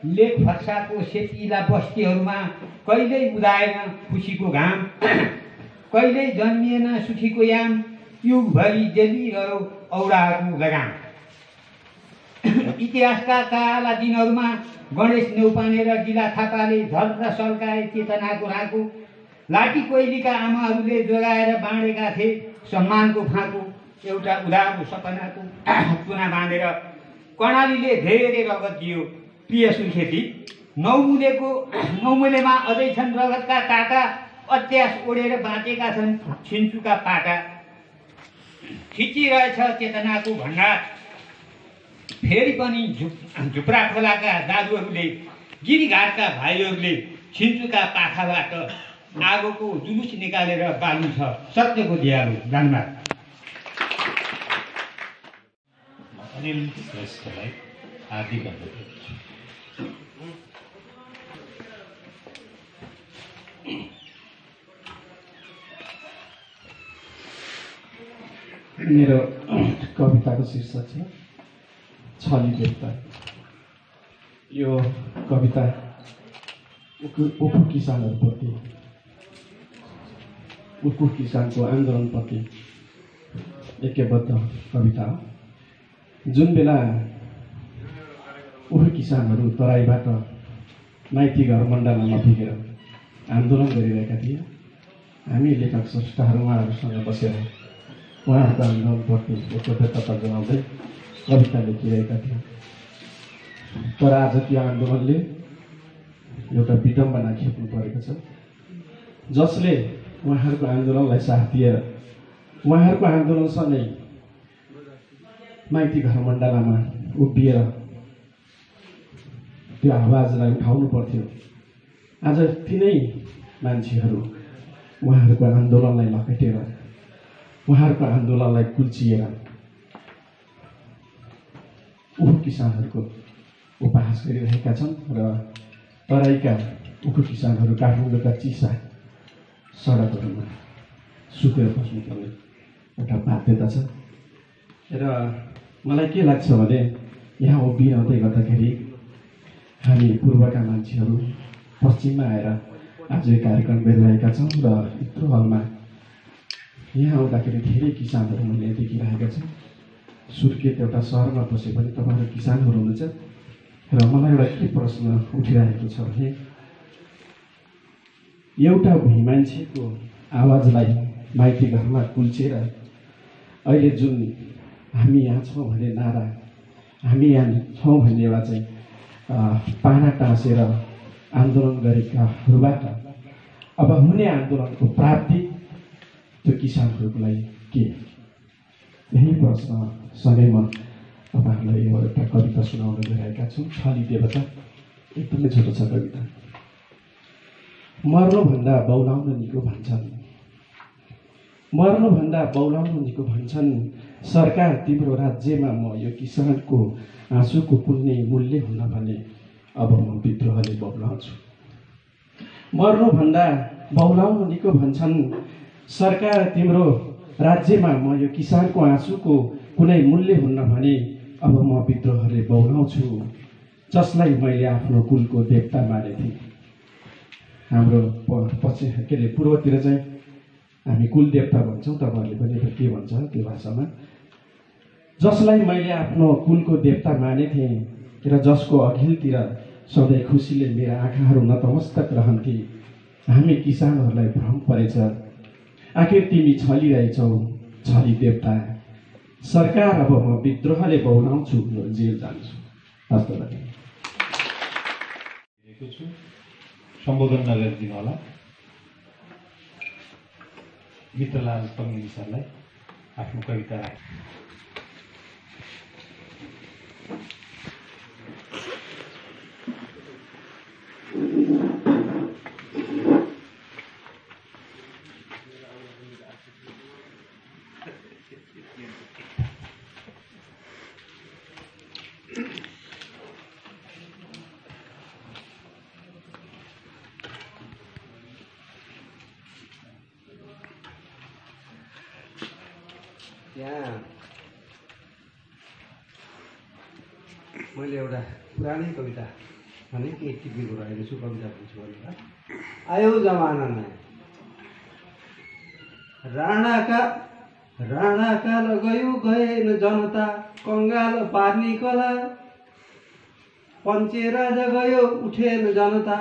लेक फर्साको सेतिला बस्तीहरूमा कहिल्यै उदाएन खुसीको घाम। कहिल्यै जन्मिएन सुखीको याम। युगभरि जेलिरह्यो औडाहरूको लगाम। इतिहासका काला दिनहरूमा गणेश नेउपाने र गिला थापाले झर्र सल्काए चेतनाको राँको। लाठी कोइलीका आमाहरूले जोगाएर बाँडेका थिए सम्मानको फाँको। एउटा उधारो सपनाको चुना बाँधेर कर्णालीले धेरै रगत दियो प्रिय सुर्खेती। नौमुलेमा अझै छन् रगतका टाटा। अत्यास ओढेर बाँचेका छन् छिन्चुका पाटा। खिचिरहेछ चेतनाको भण्डार। फेरि पनि झुप्रा खोलाका दाजुहरूले गिरीघाटका भाइहरूले छिन्चुका पाखाबाट आगोको जुलुस निकालेर बाल्नु छ सत्यको दियालो। धन्यवाद। अनिल श्रेष्ठलाई हार्दिक अनुरोध गर्दछु। मेरो कविताको शीर्षक छ छली देवता। यो कविता उखु किसानहरूप्रति, उखु किसानको आन्दोलनप्रति ऐक्यबद्ध कविता हो। जुन बेला उखु किसानहरू तराईबाट माइती घर मण्डलामा पुगेर आन्दोलन गरिरहेका थिए, हामी लेखक स्रष्टाहरू उहाँहरूसँग बसेर उहाँहरूको आन्दोलनप्रति एकबद्धता जनाउँदै कविता लेखिरहेका थियौँ। तर आज त्यो आन्दोलनले एउटा विडम्बना खेप्नु परेको छ। जसले उहाँहरूको आन्दोलनलाई साथ दिएर उहाँहरूको आन्दोलनसँगै माइती घर मण्डलामा उभिएर त्यो आवाजलाई उठाउनु पर्थ्यो। आज तिनै मान्छेहरू उहाँहरूको आन्दोलनलाई लखेटेर उहाँहरूको आन्दोलनलाई कुल्चिएर किसानहरूको उपहास गरिरहेका छन् र तराईका उखु किसानहरू काठमाडौँका चिसा सडकहरूमा सुतेर बस्नुपर्ने एउटा बाध्यता छ र मलाई के लाग्छ भने यहाँ उभिरहँदै गर्दाखेरि हामी पूर्वका मान्छेहरू पश्चिममा आएर आज यो कार्यक्रम गरिरहेका छौँ र यत्रो हलमा यहाँ आउँदाखेरि धेरै किसानहरू मैले देखिरहेका छु। सुर्खेत एउटा सहरमा बसे पनि तपाईँहरू किसानहरू हुनुहुन्छ र मलाई एउटा के प्रश्न उठिरहेको छ भने एउटा भुइँ मान्छेको आवाजलाई माइती घरमा कुल्चेर अहिले जुन हामी यहाँ छौँ भन्ने नारा, हामी यहाँ छौँ भन्नेमा चाहिँ पाना टाँसेर आन्दोलन गरेकाहरूबाट अब हुने आन्दोलनको प्राप्ति त्यो किसानहरूको लागि के? यही प्रश्नसँगै म तपाईँहरूलाई एउटा कविता सुनाउन गइरहेका छौँ। छली देवता, एकदमै छोटो छ कविता। मर्नुभन्दा बौलाउन निको भन्छन्, मर्नुभन्दा बौलाउन निको भन्छन्। सरकार तिम्रो राज्यमा म यो किसानको आँसुको कुनै मूल्य हुन भने अब म विद्रोहले बौलाउँछु। मर्नुभन्दा बौलाउन निको भन्छन्। सरकार तिम्रो राज्यमा म यो किसानको आँसुको कुनै मूल्य हुन्न भने अब म विद्रोहले बौलाउँछु। जसलाई मैले आफ्नो कुलको देवता मानेथेँ। हाम्रो पछि के अरे पूर्वतिर चाहिँ हामी कुल देवता भन्छौँ, तपाईँहरूले पनि के भन्छ त्यो भाषामा। जसलाई मैले आफ्नो कुलको देवता मानेथेँ र जसको अघिल्तिर सधैँ खुसीले मेरा आँखाहरू नतमस्तक रहन्थे। हामी किसानहरूलाई भ्रम परेछ, आखिर तिमी छलिरहेछौ छली देवता। सरकार अब म विद्रोहले बौलाउँछु, जेल जान्छु। हस्त सम्बोधन नगरिदिनु होला। मित्रलाल पङ्गिनी सरलाई आफ्नो कविता राख। यहाँ मैले एउटा पुरानै कविता भने के टिपेको रहेको छु, कविता भन्छु भनेर। आयो जमाना नयाँ, राणाकाल गयो गएन जनता, कङ्गाल पार्ने कला। पञ्चे राजा गयो उठेन जनता,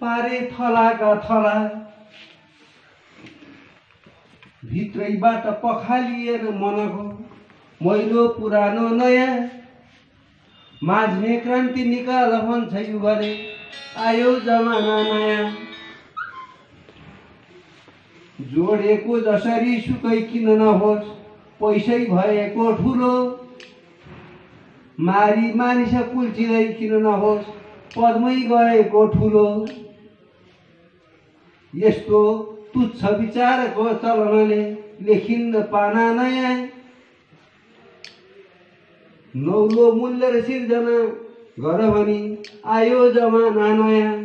पारे थलाका थला। भित्रैबाट पखालिएर मनको मैलो पुरानो नयाँ। माझ्ने क्रान्ति निकाल भन्छ युगले, आयो जमाना नयाँ। जोडेको जसरी सुकै किन नहोस्, पैसै भएको ठुलो। मारी मानिस कुल्चिँदै किन नहोस्, पदमै गएको ठुलो। यस्तो तुच्छ विचारको चलनले लेखिन्न पाना नयाँ। नौलो मूल्य र सिर्जना गर भनी आयो जमाना नयाँ।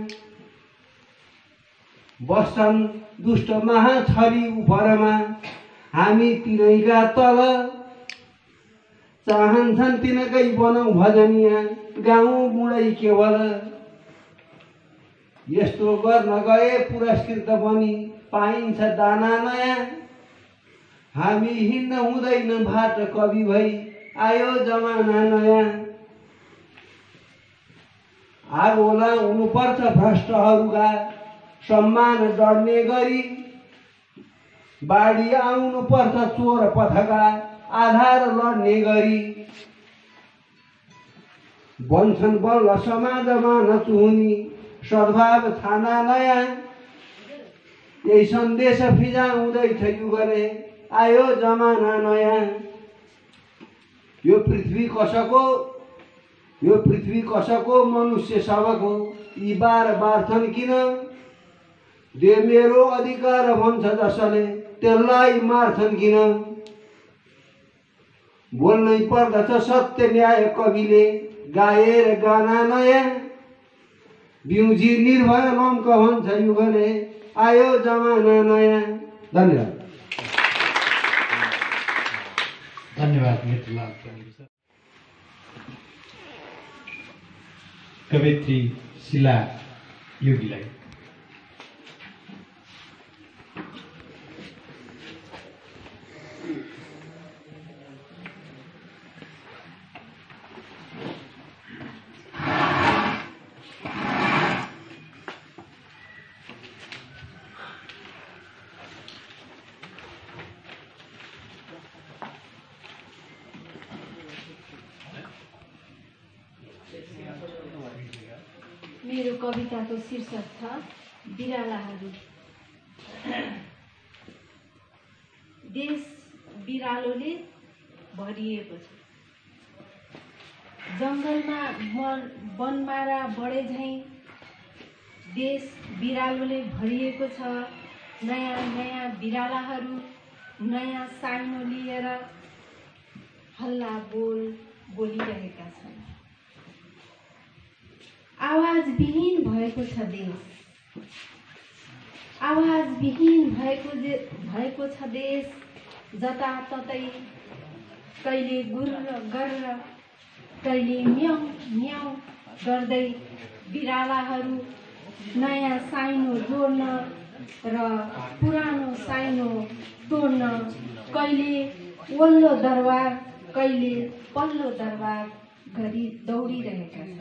बस्छन् दुष्ट महाछली उपरमा, हामी तिनैका तल। चाहन्छन् तिनकै बनाऊ भजनिया, गाउँ बुढै केवल। यस्तो गर्न गए पुरस्कृत बनी पाइन्छ दाना नयाँ। हामी हिँड्न हुँदैन भाट कवि भई, आयो जमाना नयाँ। आगो लाउनुपर्छ भ्रष्टहरूका, सम्मान डढ्ने गरी। बाढी आउनुपर्छ चोर पथका, आधार लड्ने गरी। बन्छन् बल्ल समाजमा नचुहुनी, सद्भाव थाना नयाँ। यही सन्देश फिजाउँदैछ युगले, आयो जमाना नयाँ। यो पृथ्वी कसको मनुष्य सबको, यी बार बार्छन् किन। दे मेरो अधिकार भन्छ जसले, त्यसलाई मार्छन् किन। बोल्नै पर्दछ सत्य न्याय कविले, गाएर गाना नयाँ। बिउजी निर्भय लम्क भन्छ युगले आयो जमाना नयाँ। धन्यवाद। धन्यवाद मित्रलाल पनिर सर। कवयित्री शिला योगीलाई मेरो कविताको शीर्षक छ बिरालाहरू। देश बिरालोले भरिएको छ, जङ्गलमा वनमारा बढे झैँ देश बिरालोले भरिएको छ। नयाँ नयाँ बिरालाहरू नयाँ साइनो लिएर हल्ला बोलिरहेका छन्। आवाजविहीन भएको छ देश, आवाजविहीन भएको छ देश। जताततै कहिले गुर्र गर्र कहिले म्याउ म्याउ गर्दै बिरालाहरू नयाँ साइनो जोड्न र पुरानो साइनो तोड्न कहिले वल्लो दरबार कहिले पल्लो दरबार गरी दौडिरहेका छन्।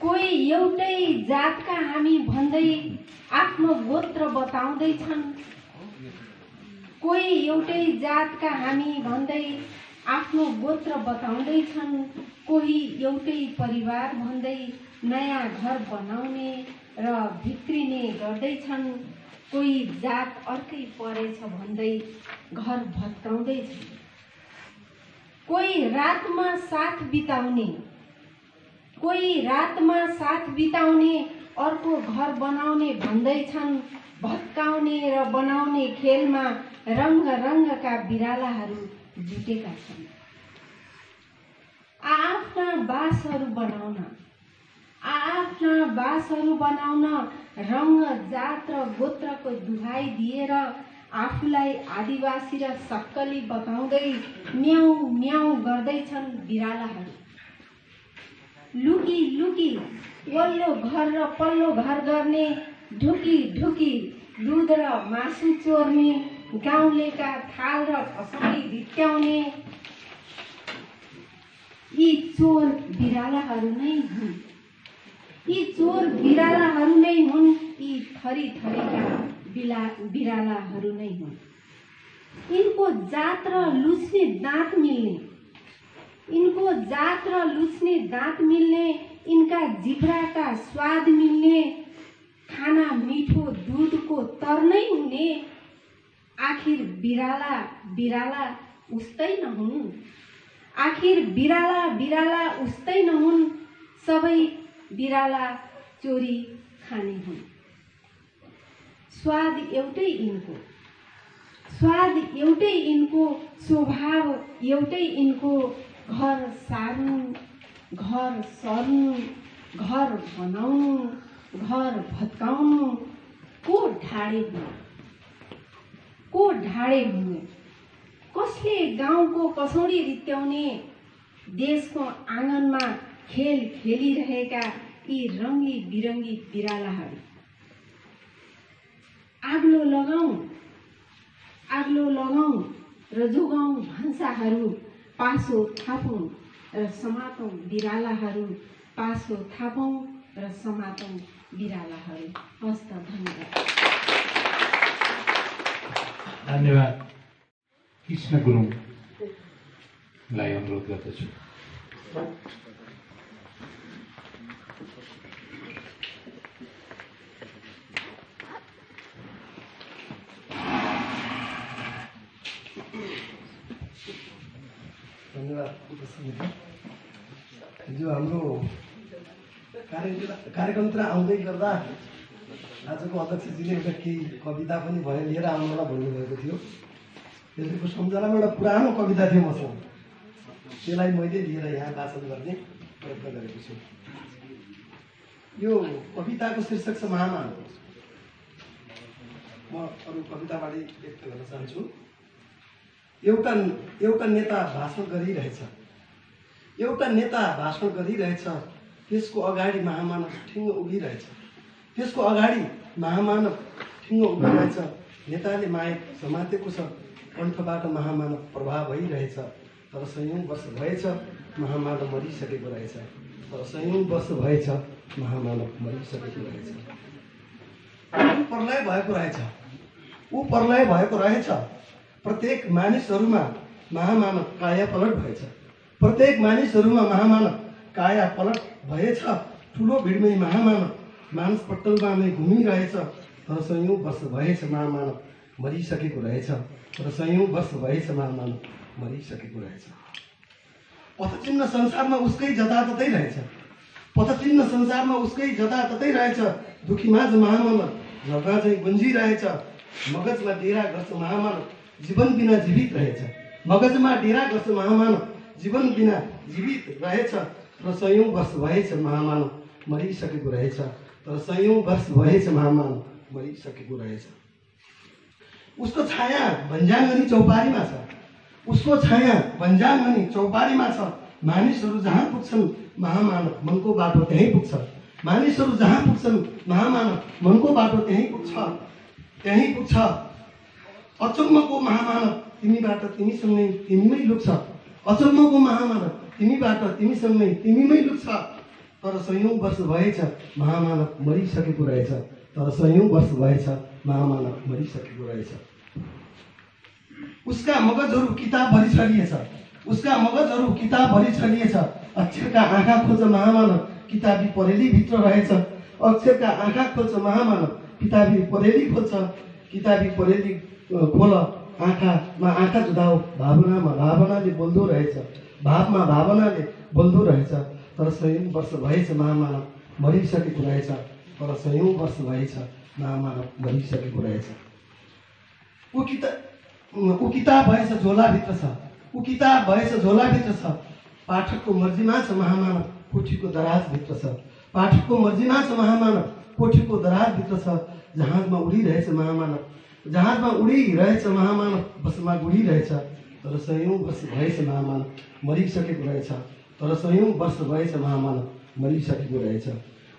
कोही एउटै जातका हामी भन्दै आफ्नो गोत्र बताउँदैछन्, कोही एउटै जातका हामी भन्दै आफ्नो गोत्र बताउँदैछन्, कोही एउटै परिवार भन्दै नयाँ घर बनाउने र भित्रिने गर्दैछन्, कोही जात अर्कै परेछ भन्दै घर भत्काउँदैछन्, कोही रातमा साथ बिताउने अर्को घर बनाउने भन्दैछन्। भत्काउने र बनाउने खेलमा रङ्ग रङ्गका बिरालाहरू जुटेका छन्। आफ्ना बासहरू बनाउन रङ्ग जात र गोत्रको दुहाई दिएर आफूलाई आदिवासी र सक्कली बताउँदै म्याउ म्याउ गर्दैछन् बिरालाहरू। लुकी लुकी वल्लो घर र पल्लो घर गर्ने, ढुकी ढुकी दुध र मासु चोर्ने, गाउँलेका थाल र फसौडी भित्याउने यी चोर बिरालाहरू नै हुन्। यी चोर बिरालाहरू नै हुन्, यी थरी थरीका बिरालाहरू नै हुन्। यिनको जात र लुच्ने दाँत मिल्ने, इनका जिब्राका स्वाद मिल्ने, खाना मिठो दुधको तर नै हुने। आखिर बिराला उस्तै नहुन्, आखिर बिराला उस्तै नहुन्। सबै बिराला चोरी खाने हुन्। स्वाद एउटै इनको, स्वभाव एउटै इनको। घर सार्नु, घर सर्नु, घर बनाउनु, घर भत्काउनु, को ढाडे हुने, कसले गाउँको कसौडी रित्याउने। देशको आँगनमा खेल खेलिरहेका यी रङ्गी बिरङ्गी बिरालाहरू। आग्लो लगाउँ र जोगाउँ भान्साहरू, पासो थापौँ र समातौँ बिरालाहरू, पासो थापौँ र समातौँ बिरालाहरू। हस्त। धन्यवाद। कृष्ण गुरुङलाई अनुरोध गर्दछु। धन्यवाद। जो हाम्रो कार्यक्रमतिर आउँदै गर्दा आजको अध्यक्षजीले एउटा केही कविता पनि भए लिएर आउनलाई भन्नुभएको थियो। त्यसको सम्झनामा एउटा पुरानो कविता थियो मसँग, त्यसलाई मैले लिएर यहाँ वाचन गर्ने। प्रयत्न गरेको छु। यो कविताको शीर्षक छ महामानव। म अरू कविताबारे व्यक्त गर्न चाहन्छु। एउटा नेता भाषण गरिरहेछ, त्यसको अगाडि महामानव ठिङ्ग उभिरहेछ, नेताले माइक समातेको छ, कण्ठबाट महामानव प्रभाव भइरहेछ। तर सयौं वर्ष भएछ महामानव मरिसकेको रहेछ। ऊ प्रलय भएको रहेछ। प्रत्येक मानिसहरूमा महामानव काया पलट भएछ। ठुलो भिडमै महामानव मानसपट्टलमा नै घुमिरहेछ। तर सयौं वर्ष भएछ महामानव मरिसकेको रहेछ। पथचिन्ह संसारमा उसकै जताततै रहेछ। दुखी माझ महामानव झगडा चाहिँ गुन्जिरहेछ। मगजमा डेरा गर्छ महामानव जीवन बिना जीवित रहेछ। र सयौं वर्ष भएछ महामानव मरिसकेको रहेछ। उसको छाया भन्ज्याङ्गनी चौपारीमा छ। मानिसहरू जहाँ पुग्छन् महामानव मनको बाटो त्यहीँ पुग्छ। अचम्मको महामानव तिमीबाट तिमीसँगै तिमीमै लुक्छ। तर सयौं वर्ष भएछ महामानव मरिसकेको रहेछ। उसका मगजहरू किताबभरि छरिएछ। अक्षरका आँखा खोल्छ महामानव किताबी परेली भित्र रहेछ। किताबी परेली खोल आँखामा आँखा जुदाओ। भावनाले बोल्दो रहेछ। तर सयौं वर्ष भएछ महामानव मरिसकेको रहेछ। ऊ किताब भएछ झोलाभित्र छ। पाठकको मर्जीमा छ महामानव कोठीको दराजभित्र छ। जहाजमा उडिरहेछ महामानव बसमा गुडिरहेछ। तर सयौं वर्ष भएछ महामानव मरिसकेको रहेछ।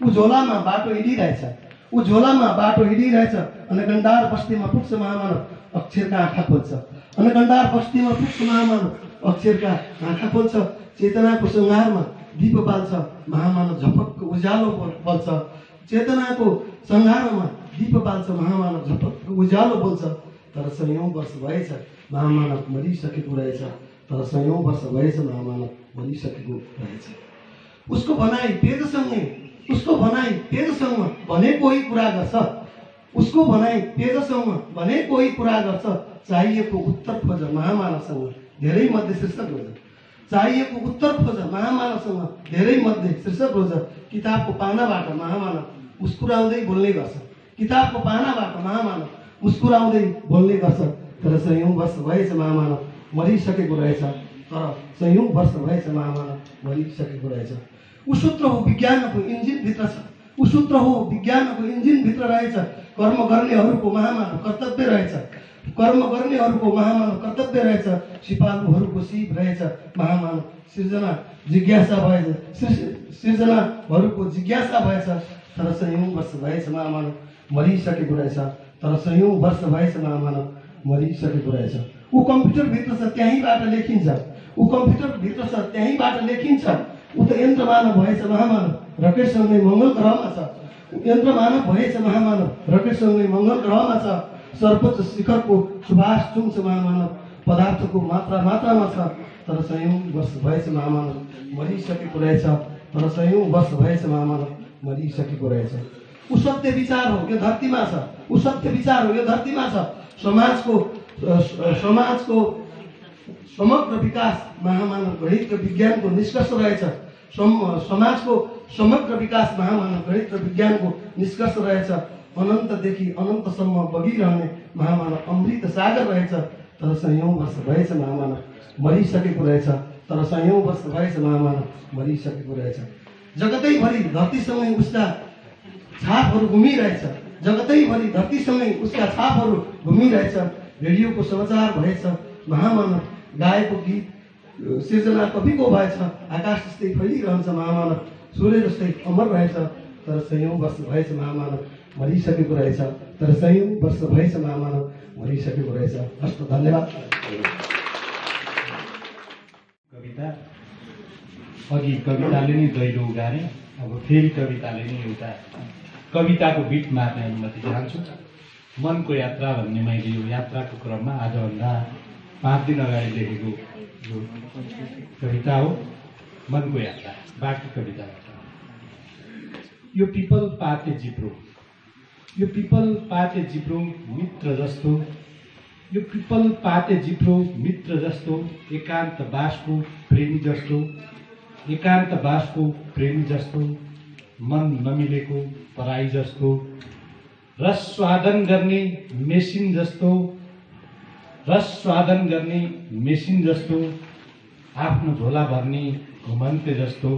ऊ झोलामा बाटो हिँडिरहेछ। अनगण्डार बस्तीमा पुग्छ महामानव अक्षरका आँखा खोल्छ। चेतनाको सङ्घारमा दीप बाल्छ महामानव झपक्क उज्यालो बल्छ। तर सयौं वर्ष भएछ महामानव मरिसकेको रहेछ। उसको भनाइ पेजसँग भने कोही कुरा गर्छ। चाहिएको उत्तर खोज महामानवसँग धेरै मध्ये शीर्षक रोज। किताबको पानाबाट महामानव मुस्कुराउँदै बोल्ने गर्छ। तर सयौं वर्ष भएछ महामानव मरिसकेको रहेछ। ऊ सूत्र हो विज्ञानको इन्जिनभित्र रहेछ। कर्म गर्नेहरूको महामानव कर्तव्य रहेछ। सिपालुहरूको सिप रहेछ महामानव सृजनाहरूको जिज्ञासा भएछ। तर सयौं वर्ष भएछ महामानव मरिसकेको रहेछ। ऊ कम्प्युटरभित्र छ त्यहीँबाट लेखिन्छ। ऊ त यन्त्रमानव भएछ महामानव रकेटसँगै मङ्गल ग्रहमा छ। सर्वोच्च शिखरको सुभाष चुम्छ महामानव पदार्थको मात्रामा छ। तर सयौं वर्ष भएछ महामानव मरिसकेको रहेछ। ऊ सत्य विचार हो यो धरतीमा छ। समाजको समग्र विकास महामानव गणित र विज्ञानको निष्कर्ष रहेछ। अनन्तदेखि अनन्तसम्म बगिरहने महामानव अमृत सागर रहेछ। तर सयौँ वर्ष भएछ महामानव मरिसकेको रहेछ, तर सयौँ वर्ष भएछ महामानव मरिसकेको रहेछ। जगतैभरि धरतीसँगै उसका छापहरू घुमिरहेछ, जगतैभरि धरतीसँगै उसका छापहरू घुमिरहेछ। रेडियोको समाचार भएछ महामानव, गाएको गीत सिर्जना कविको भएछ। आकाश जस्तै फैलिरहन्छ महामानव, सूर्य जस्तै अमर रहेछ, तर सयौँ वर्ष भएछ महामानव मरिसकेको रहेछ, तर सयौँ वर्ष भएछ महामानव मरिसकेको रहेछ। हस्त धन्यवाद। कविता अघि कविताले नै दैलो उगारे, अब फेरि कविताले नै एउटा कविताको बिट मार्ने अनुमति चाहन्छु। मनको यात्रा भन्ने मैले यो यात्राको क्रममा आजभन्दा 5 दिन अगाडि लेखेको यो कविता हो। मनको यात्रा बाँकी कविताबाट। यो पिपल पाते जिब्रो, यो पिपल पाते जिब्रो मित्र जस्तो, यो पिपल पाते जिब्रो मित्र जस्तो, एकान्त बासको प्रेमी जस्तो, एकान्त बासको प्रेमी जस्तो, मन नमिलेको पराई जस्तो, रस स्वादन गर्ने मेसिन जस्तो, रस स्वादन गर्ने मेसिन जस्तो, आफ्नो झोला भर्ने घुमन्ते जस्तो,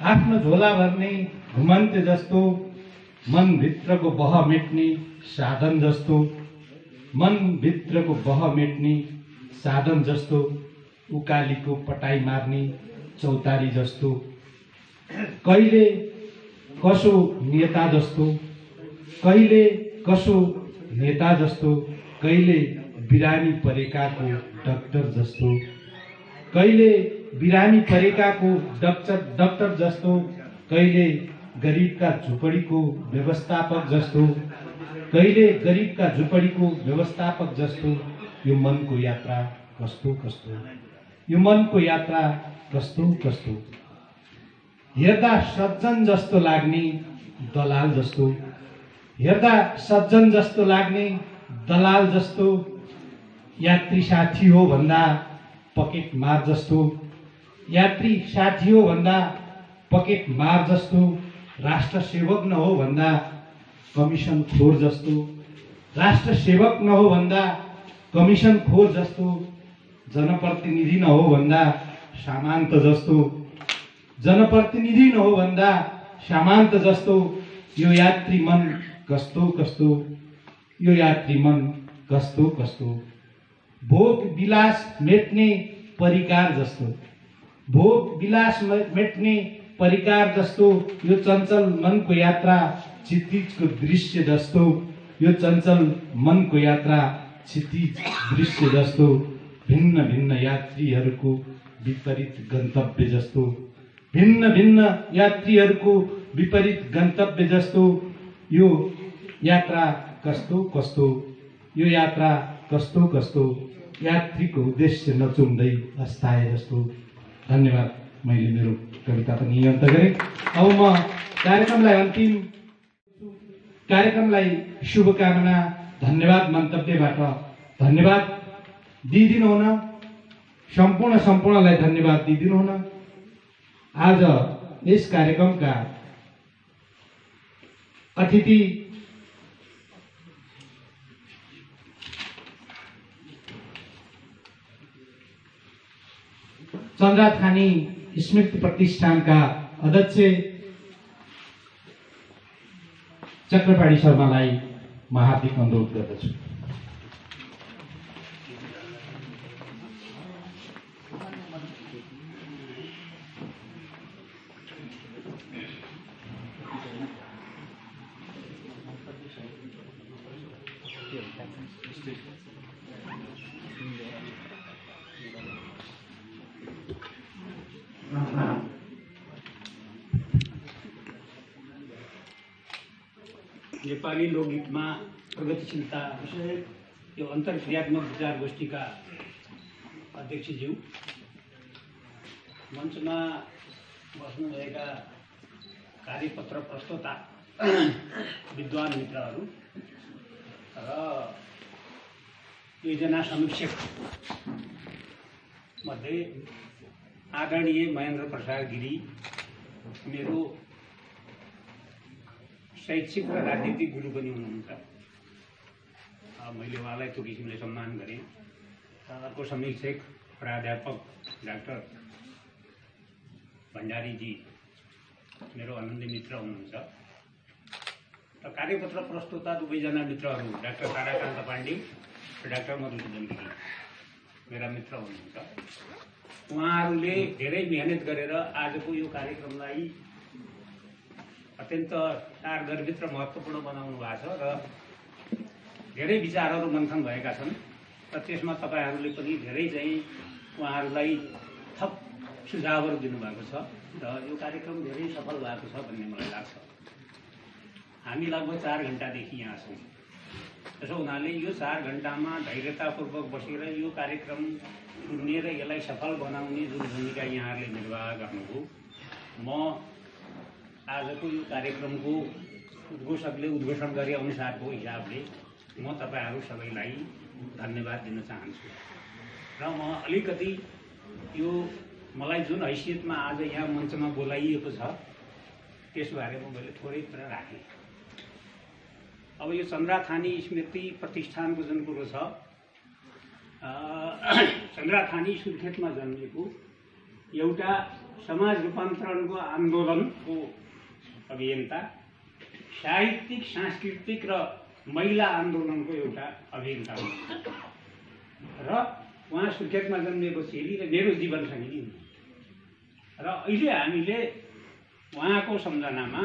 आफ्नो झोला भर्ने घुमन्ते जस्तो, मनभित्रको बह मेट्ने साधन जस्तो, मनभित्रको बह मेट्ने साधन जस्तो, उकालीको पटाई मार्ने चौतारी जस्तो, कहिले कसो नेता जस्तो, कहिले कसो नेता जस्तो, कहिले बिरामी परेकाको डाक्टर जस्तो, कहिले बिरामी परेकाको डाक्टर जस्तो, कहिले गरिबका झुपडीको व्यवस्थापक जस्तो, कहिले गरिबका झुपडीको व्यवस्थापक जस्तो। यो मनको यात्रा कस्तो कस्तो, यो मनको यात्रा कस्तो कस्तो। हेर्दा सज्जन जस्तो लाग्ने दलाल जस्तो, हेर्दा सज्जन जस्तो लाग्ने दलाल जस्तो, यात्री साथी हो भन्दा पकेट मार जस्तो, यात्री साथी हो भन्दा पकेट मार जस्तो, राष्ट्र सेवक न हो भन्दा कमिसन खोर जस्तो, राष्ट्र सेवक न हो भन्दा कमिसन खोर जस्तो, जनप्रतिनिधि न हो भन्दा सामान्त जस्तो, जनप्रतिनिधि न हो भन्दा सामान्त जस्तो। यो यात्री मन कस्तो कस्तो, यो यात्री मन कस्तो कस्तो। भोग विलास मेट्ने परिकार जस्तो, भोग विलास मेट्ने परिकार जस्तो। यो चञ्चल मनको यात्रा क्षितिजको दृश्य जस्तो, यो चञ्चल मनको यात्रा क्षितिज दृश्य जस्तो। भिन्न भिन्न यात्रीहरूको विपरीत गन्तव्य जस्तो, भिन्न भिन्न यात्रीहरूको विपरीत गन्तव्य जस्तो। यो यात्रा कस्तो कस्तो, यो यात्रा कस्तो कस्तो। यात्रीको उद्देश्य नचुम्दै अस्थाय जस्तो। धन्यवाद। मैले मेरो कविता पनि यही अन्त गरेँ। अब म कार्यक्रमलाई शुभकामना धन्यवाद मन्तव्यबाट धन्यवाद दिइदिनु हुन, सम्पूर्णलाई धन्यवाद दिइदिनु हुन। आज यस कार्यक्रमका अतिथि चन्द्राथानी स्मृति प्रतिष्ठानका अध्यक्ष चक्रपाणी शर्मालाई म हार्दिक अनुरोध गर्दछु। नेपाली लोकगीतमा प्रगतिशीलता विषय यो अन्तर्क्रियात्मक विचार गोष्ठीका अध्यक्षज्यू, मञ्चमा बस्नुभएका कार्यपत्र प्रस्तोता विद्वान मित्रहरू र योजना समीक्षक मध्ये आदरणीय महेन्द्र प्रसाद गिरी मेरो शैक्षिक र राजनीतिक गुरु पनि हुनुहुन्छ। मैले उहाँलाई त्यो किसिमले सम्मान गरेँ। अर्को समीक्षक प्राध्यापक डाक्टर भण्डारीजी मेरो आनन्दी मित्र हुनुहुन्छ र कार्यपत्र प्रस्तुता दुवैजना मित्रहरू डाक्टर ताराकान्त पाण्डे र डाक्टर मधुसूदन गिरी मेरा मित्र हुनुहुन्छ। उहाँहरूले धेरै मेहनत गरेर आजको यो कार्यक्रमलाई अत्यन्त सारगर्भित र महत्त्वपूर्ण बनाउनु भएको छ र धेरै विचारहरू मन्थन भएका छन् र त्यसमा तपाईँहरूले पनि धेरै चाहिँ उहाँहरूलाई थप सुझावहरू दिनुभएको छ र यो कार्यक्रम धेरै सफल भएको छ भन्ने मलाई लाग्छ। हामी लगभग 4 घन्टादेखि यहाँ छौँ। त्यसो हुनाले यो 4 घन्टामा धैर्यतापूर्वक बसेर यो कार्यक्रम सुन्ने र यसलाई सफल बनाउने जुन भूमिका यहाँहरूले निर्वाह गर्नुभयो, म आजको यो कार्यक्रमको उद्घोषकले उद्घोषण गरे अनुसारको हिसाबले म तपाईँहरू सबैलाई धन्यवाद दिन चाहन्छु र म अलिकति यो मलाई जुन हैसियतमा आज यहाँ मञ्चमा बोलाइएको छ त्यसबारेमा मैले थोरै कुरा राखेँ। अब यो चन्द्राथानी स्मृति प्रतिष्ठानको जुन कुरो छ, चन्द्राथानी सुर्खेतमा जन्मेको एउटा समाज रूपान्तरणको आन्दोलनको अभियन्ता, साहित्यिक सांस्कृतिक र महिला आन्दोलनको एउटा अभियन्ता हुनुहुन्छ र उहाँ सुर्खेतमा जन्मिएको चेली र मेरो जीवनसँगै हुनुहुन्छ र अहिले हामीले उहाँको सम्झनामा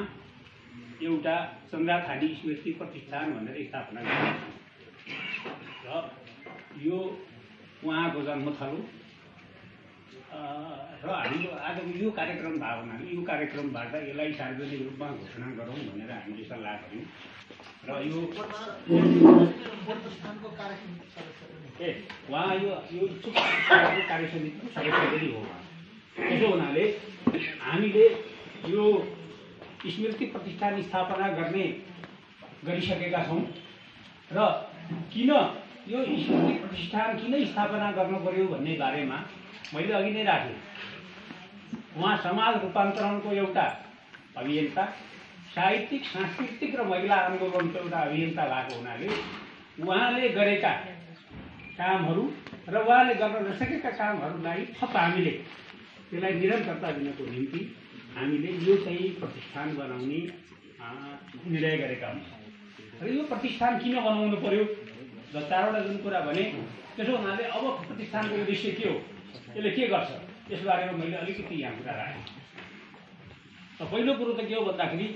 एउटा चन्द्राथानी स्मृति प्रतिष्ठान भनेर स्थापना गरेका छौँ र यो उहाँको जन्मथलो र हाम्रो आजको यो कार्यक्रम भएको हुनाले यो कार्यक्रमबाट यसलाई सार्वजनिक रूपमा घोषणा गरौँ भनेर हामीले सल्लाह गऱ्यौँ र यो उहाँ यो इच्छुक कार्यसमितिको सदस्य पनि हो। त्यसो हुनाले हामीले यो स्मृति प्रतिष्ठान स्थापना गरिसकेका छौँ र किन यो स्मृति प्रतिष्ठान किन स्थापना गर्नु पर्यो भन्ने बारेमा मैले अघि नै राखेँ। उहाँ समाज रूपान्तरणको एउटा अभियन्ता, साहित्यिक सांस्कृतिक र महिला आन्दोलनको एउटा अभियन्ता भएको हुनाले उहाँले गरेका कामहरू र उहाँले गर्न नसकेका कामहरूलाई थप हामीले त्यसलाई निरन्तरता दिनको निम्ति हामीले यो चाहिँ प्रतिष्ठान बनाउने निर्णय गरेका हुन्छौँ र यो प्रतिष्ठान किन बनाउनु पर्यो र 4वटा जुन कुरा भने त्यसो हुनाले अब प्रतिष्ठानको उद्देश्य के हो, यसले के गर्छ, त्यसबारेमा मैले अलिकति यहाँ कुरा राखेँ। पहिलो कुरो त के हो भन्दाखेरि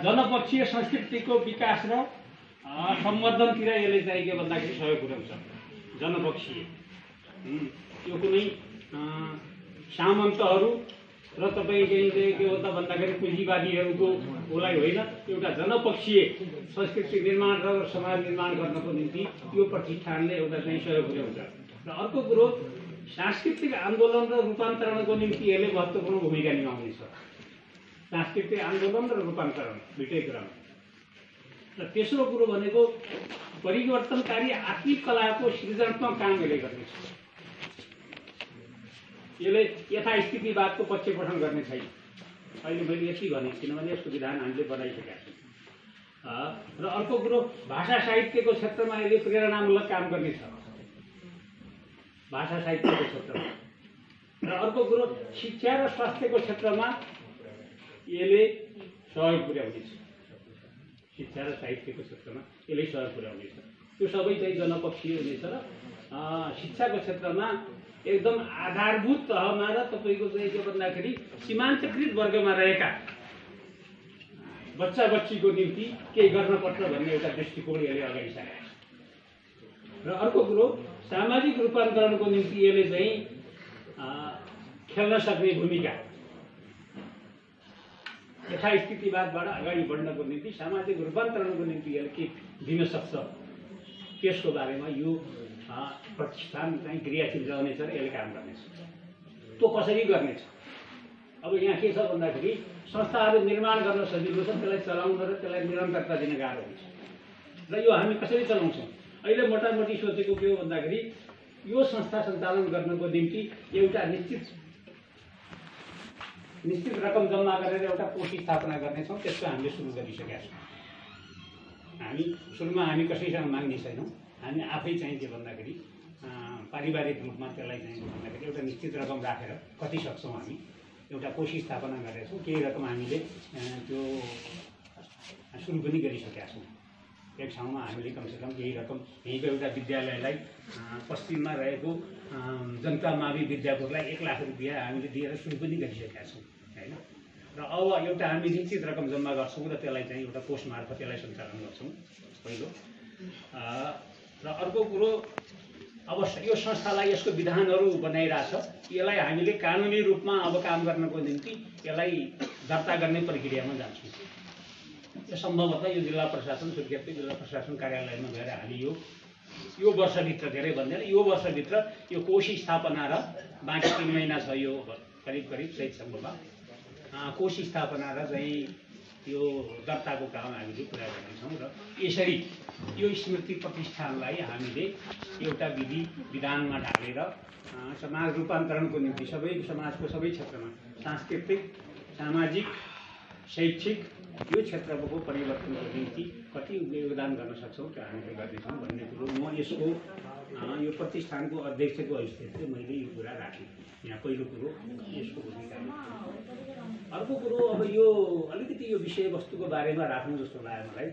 जनपक्षीय संस्कृतिको विकास र सम्वर्धनतिर यसले चाहिँ के भन्दाखेरि सहयोग पुर्याउँछ। जनपक्षीय यो कुनै सामन्तहरू र तपाईँ चाहिँ के हो त भन्दाखेरि पुँजीवादीहरूको उसलाई होइन, एउटा जनपक्षीय संस्कृति निर्माण र समाज निर्माण गर्नको निम्ति यो प्रतिष्ठानले एउटा चाहिँ सहयोग पुर्याउँछ। र अर्को कुरो सांस्कृतिक आन्दोलन र रूपान्तरणको निम्ति यसले महत्त्वपूर्ण भूमिका निभाउनेछ। सांस्कृतिक आन्दोलन र रूपान्तरण दुइटै कुरामा। र तेस्रो कुरो भनेको परिवर्तनकारी आत्मिक कलाको सृजनात्मक काम यसले गर्नेछ। यसले यथास्थितिवादको पक्ष पोषण गर्ने छैन। अहिले मैले यति भने किनभने यसको विधान हामीले बनाइसकेका छौँ। र अर्को कुरो भाषा साहित्यको क्षेत्रमा यसले प्रेरणामूलक काम गर्नेछ, भाषा साहित्यको क्षेत्रमा। र अर्को कुरो शिक्षा र स्वास्थ्यको क्षेत्रमा यसले सहयोग पुर्याउनेछ। शिक्षा र साहित्यको क्षेत्रमा यसले सहयोग पुर्याउनेछ। त्यो सबै चाहिँ जनपक्षीय हुनेछ र शिक्षाको क्षेत्रमा एकदम आधारभूत तहमा र तपाईँको चाहिँ के भन्दाखेरि सीमान्तकृत वर्गमा रहेका बच्चा बच्चीको निम्ति केही गर्नुपर्छ भन्ने एउटा दृष्टिकोण यसले अगाडि सारेको छ। र अर्को कुरो सामाजिक रूपान्तरणको निम्ति यसले चाहिँ खेल्न सक्ने भूमिका, यथास्थितिवादबाट अगाडि बढ्नको निम्ति सामाजिक रूपान्तरणको निम्ति यसले के दिन सक्छ त्यसको बारेमा यो प्रतिष्ठान चाहिँ क्रियाशील रहनेछ र यसले काम गर्नेछ। त्यो कसरी गर्नेछ? अब यहाँ के छ भन्दाखेरि संस्थाहरू निर्माण गर्न सजिलो छ, त्यसलाई चलाउन र त्यसलाई निरन्तरता दिन गाह्रो हुन्छ। र यो हामी कसरी चलाउँछौँ? अहिले मोटामोटी सोचेको के हो भन्दाखेरि यो संस्था सञ्चालन गर्नको निम्ति एउटा निश्चित रकम जम्मा गरेर एउटा कोष स्थापना गर्नेछौँ। त्यसको हामीले सुरु गरिसकेका छौँ। हामी सुरुमा हामी कसैसँग माग्ने छैनौँ। हामी आफै चाहिँ के भन्दाखेरि पारिवारिक रूपमा त्यसलाई चाहिँ भन्दाखेरि एउटा निश्चित रकम राखेर कति सक्छौँ हामी एउटा कोष स्थापना गरेका छौँ। केही रकम हामीले त्यो सुरु पनि गरिसकेका छौँ। एक ठाउँमा हामीले कमसेकम केही रकम यहीँको एउटा विद्यालयलाई पश्चिममा रहेको जनता मावि विद्यापुरलाई 1 लाख रुपियाँ हामीले दिएर सुरु पनि गरिसकेका छौँ होइन। र अब एउटा हामी निश्चित रकम जम्मा गर्छौँ र त्यसलाई चाहिँ एउटा कोष मार्फत त्यसलाई सञ्चालन गर्छौँ पहिलो। र अर्को कुरो अब यो संस्थालाई यसको विधानहरू बनाइरहेछ, यसलाई हामीले कानुनी रूपमा अब काम गर्नको निम्ति यसलाई दर्ता गर्ने प्रक्रियामा जान्छौँ। यो सम्भवतः यो जिल्ला प्रशासन सुर्खेत जिल्ला प्रशासन कार्यालयमा गएर हालियो। यो वर्षभित्र धेरै भन्दैन, यो वर्षभित्र यो कोष स्थापना र बाँकी 3 महिना छ यो करिब चैतसम्ममा कोष स्थापना र चाहिँ यो दर्ताको काम हामीले पुरा गर्नेछौँ। र यसरी यो स्मृति प्रतिष्ठानलाई हामीले एउटा विधानमा ढालेर समाज रूपान्तरणको निम्ति सबै समाजको सबै क्षेत्रमा सांस्कृतिक सामाजिक शैक्षिक यो क्षेत्रको परिवर्तनको निम्ति कति योगदान गर्न सक्छौँ त्यो हामीले गर्नेछौँ भन्ने कुरो म यसको यो प्रतिष्ठानको अध्यक्षको हैसियत चाहिँ मैले यो कुरा राखेँ। यहाँ पहिलो कुरो यसको भूमिका। अर्को कुरो अब यो अलिकति यो विषयवस्तुको बारेमा राख्नु जस्तो लाग्यो मलाई।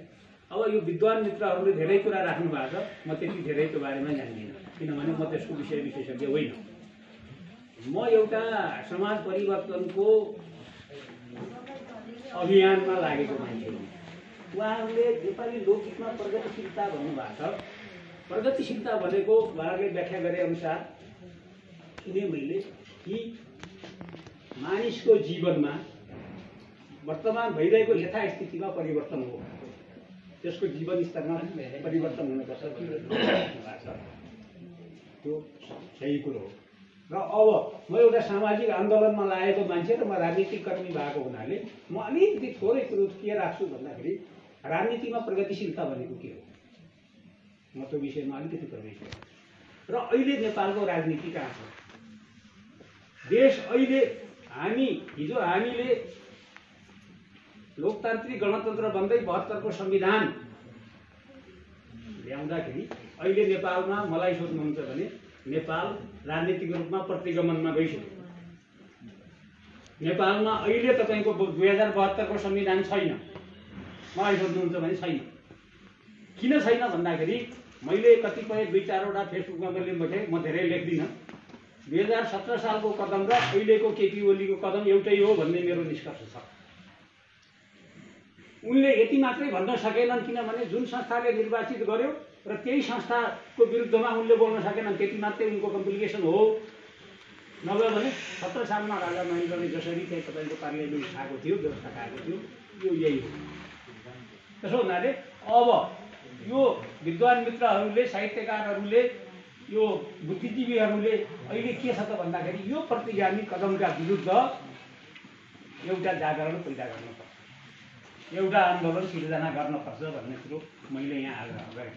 अब यो विद्वान मित्रहरूले धेरै कुरा राख्नु भएको छ, म त्यति धेरैको बारेमा जान्दिनँ किनभने म त्यसको विशेषज्ञ होइन। म एउटा समाज परिवर्तनको अभियानमा लागेको मान्छे हो। उहाँहरूले नेपाली लोकगीतमा प्रगतिशीलता भन्नुभएको छ। प्रगतिशीलता भनेको उहाँहरूले व्याख्या गरे अनुसार सुने मैले कि मानिसको जीवनमा वर्तमान भइरहेको यथास्थितिमा परिवर्तन हो, त्यसको जीवन स्तरमा परिवर्तन हुनुपर्छ त्यो सही कुरो हो। र अब म एउटा सामाजिक आन्दोलनमा लागेको मान्छे र म राजनीतिक कर्मी भएको हुनाले म अलिकति थोरै कुरो के राख्छु भन्दाखेरि राजनीतिमा प्रगतिशीलता भनेको के हो म त्यो विषयमा अलिकति प्रवेश गर्छु। र अहिले नेपालको राजनीति कहाँ छ? देश अहिले हिजो हामीले लोकतान्त्रिक गणतन्त्र बन्दै 72 को संविधान ल्याउँदाखेरि अहिले नेपालमा मलाई सोध्नुहुन्छ भने नेपाल राजनीतिक रूपमा प्रतिगमनमा गइसक्यो। नेपालमा अहिले तपाईको 2072 को संविधान छैन। मलाई सोध्नुहुन्छ भने छैन। किन छैन भन्दाखेरि मैले कतिपय 2-4वटा फेसबुकमा मैले लेखेँ, म धेरै लेख्दिनँ। 2017 सालको कदम र अहिलेको केपी ओलीको कदम एउटै हो भन्ने मेरो निष्कर्ष छ। उनले यति मात्रै भन्न सकेनन् किनभने जुन संस्थाले निर्वाचित गर्यो र त्यही संस्थाको विरुद्धमा उनले बोल्न सकेनन्, त्यति मात्रै उनको कम्प्लिकेसन हो। नभए भने 17 सालमा राजा महेन्द्रले जसरी चाहिँ तपाईँको पार्लियामेन्ट खाएको थियो, व्यवस्था खाएको थियो, यो यही हो। त्यसो हुनाले अब यो विद्वान मित्रहरूले साहित्यकारहरूले यो बुद्धिजीवीहरूले अहिले के छ त भन्दाखेरि यो प्रतिगामी कदमका विरुद्ध एउटा जागरण पैदा गर्नुपर्छ, एउटा आन्दोलन सिर्जना गर्नुपर्छ भन्ने कुरो मैले यहाँ आग्रह गरेँ।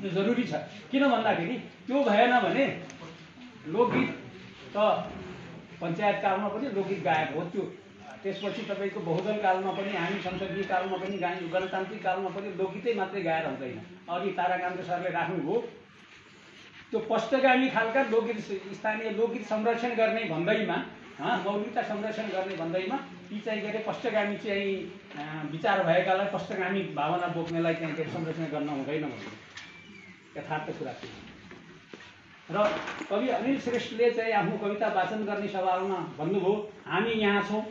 त्यो जरुरी छ। किन भन्दाखेरि त्यो भएन भने लोकगीत त पञ्चायत कालमा पनि लोकगीत गाएको हो, त्यो त्यसपछि तपाईँको बहुदल कालमा पनि हामी संसदीय कालमा पनि गायौँ, गणतान्त्रिक कालमा पनि लोकगीतै मात्रै गाएर हुँदैन। अघि ताराकान्त सरले राख्नुभयो त्यो पश्चगामी खालका लोकगीत, स्थानीय लोकगीत संरक्षण गर्ने भन्दैमा मौलिकता संरक्षण गर्ने भन्दैमा यी चाहिँ के अरे पश्चगामी चाहिँ विचार भएकालाई पश्चगामी भावना बोक्नेलाई चाहिँ के संरक्षण गर्न हुँदैन भन्ने यथार्थ कुरा थियो। र कवि अनिल श्रेष्ठले चाहिँ आफ्नो कविता वाचन गर्ने सवालमा भन्नुभयो हामी यहाँ छौँ।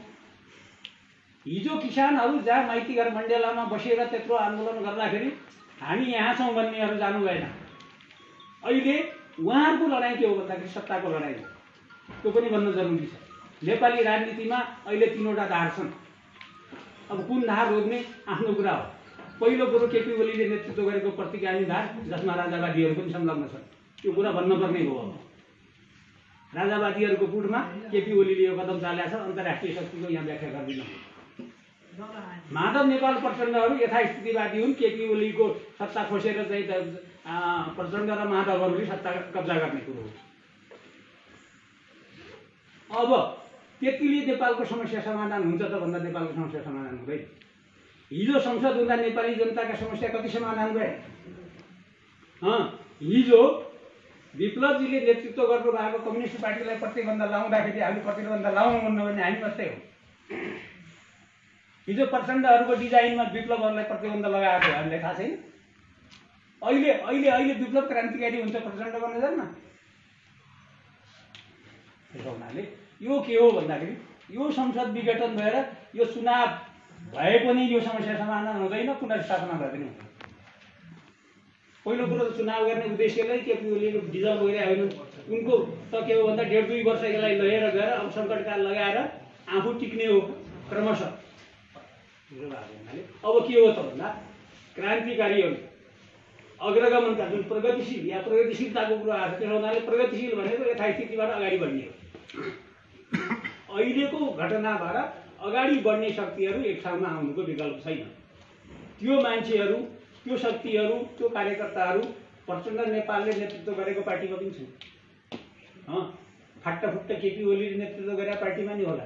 हिजो किसानहरू जहाँ माइतीघर मण्डेलामा बसेर त्यत्रो आन्दोलन गर्दाखेरि हामी यहाँ छौँ भन्नेहरू जानु भएन। अहिले उहाँहरूको लडाइँ के हो भन्दाखेरि सत्ताको लडाइँ हो। त्यो पनि भन्न जरुरी छ। नेपाली राजनीतिमा अहिले 3वटा धार छन्। अब कुन धार रोज्ने आफ्नो कुरा हो। पहिलो कुरो केपी ओलीले नेतृत्व गरेको प्रतिगामी धार जसमा राजावादीहरू पनि संलग्न छन्, त्यो कुरा भन्नुपर्ने हो। राजावादीहरूको गुटमा केपी ओलीले यो कदम चालेको छ, अन्तर्राष्ट्रिय शक्तिको यहाँ व्याख्या गर्दिनँ। माधव नेपाल प्रचण्डहरू यथास्थितिवादी हुन्। केपी ओलीको सत्ता खोसेर चाहिँ प्रचण्ड र माधवहरूले सत्ता कब्जा गर्ने कुरो हो। अब त्यतिले नेपालको समस्या समाधान हुन्छ त भन्दा नेपालको समस्या समाधान हुँदैन। हिजो संसद हुँदा नेपाली जनताका समस्या कति समाधान भए? हिजो विप्लवजीले नेतृत्व गर्नुभएको कम्युनिस्ट पार्टीलाई प्रतिबन्ध लाउँदाखेरि हामी प्रतिबन्ध लाउनु भने हामी मात्रै हो। हिजो प्रचण्डहरूको डिजाइनमा विप्लवहरूलाई प्रतिबन्ध लगाएको थियो, हामीलाई थाहा छैन? अहिले अहिले अहिले विप्लव क्रान्तिकारी हुन्छ प्रचण्ड गर्न जान्न। त्यसो हुनाले यो के हो भन्दाखेरि यो संसद विघटन भएर यो चुनाव भए पनि यो समस्या समाधान हुँदैन, पुनर्स्थापना भए पनि हुँदैन। पहिलो कुरो त चुनाव गर्ने उद्देश्यलाई केपी ओलीले डिजल गइरहेको होइन। उनको त के हो भन्दा 1.5-2 वर्ष यसलाई लिएर गएर अब सङ्कटकाल लगाएर आफू टिक्ने हो क्रमशः। अब के हो त भन्दा क्रान्तिकारीहरू अग्रगमनका जुन प्रगतिशील या प्रगतिशीलताको कुरो आएको छ, त्यसो हुनाले प्रगतिशील भनेको यथास्थितिबाट अगाडि बढ्ने हो। अहिलेको घटनाबाट अगाडि बढ्ने शक्तिहरू एक ठाउँमा आउनुको विकल्प छैन। त्यो मान्छेहरू, त्यो शक्तिहरू, त्यो कार्यकर्ताहरू प्रचण्ड नेपालले नेतृत्व गरेको पार्टीमा पनि छन्। फाट्टाफुट्ट केपी ओलीले नेतृत्व गरेका पार्टीमा नि होला।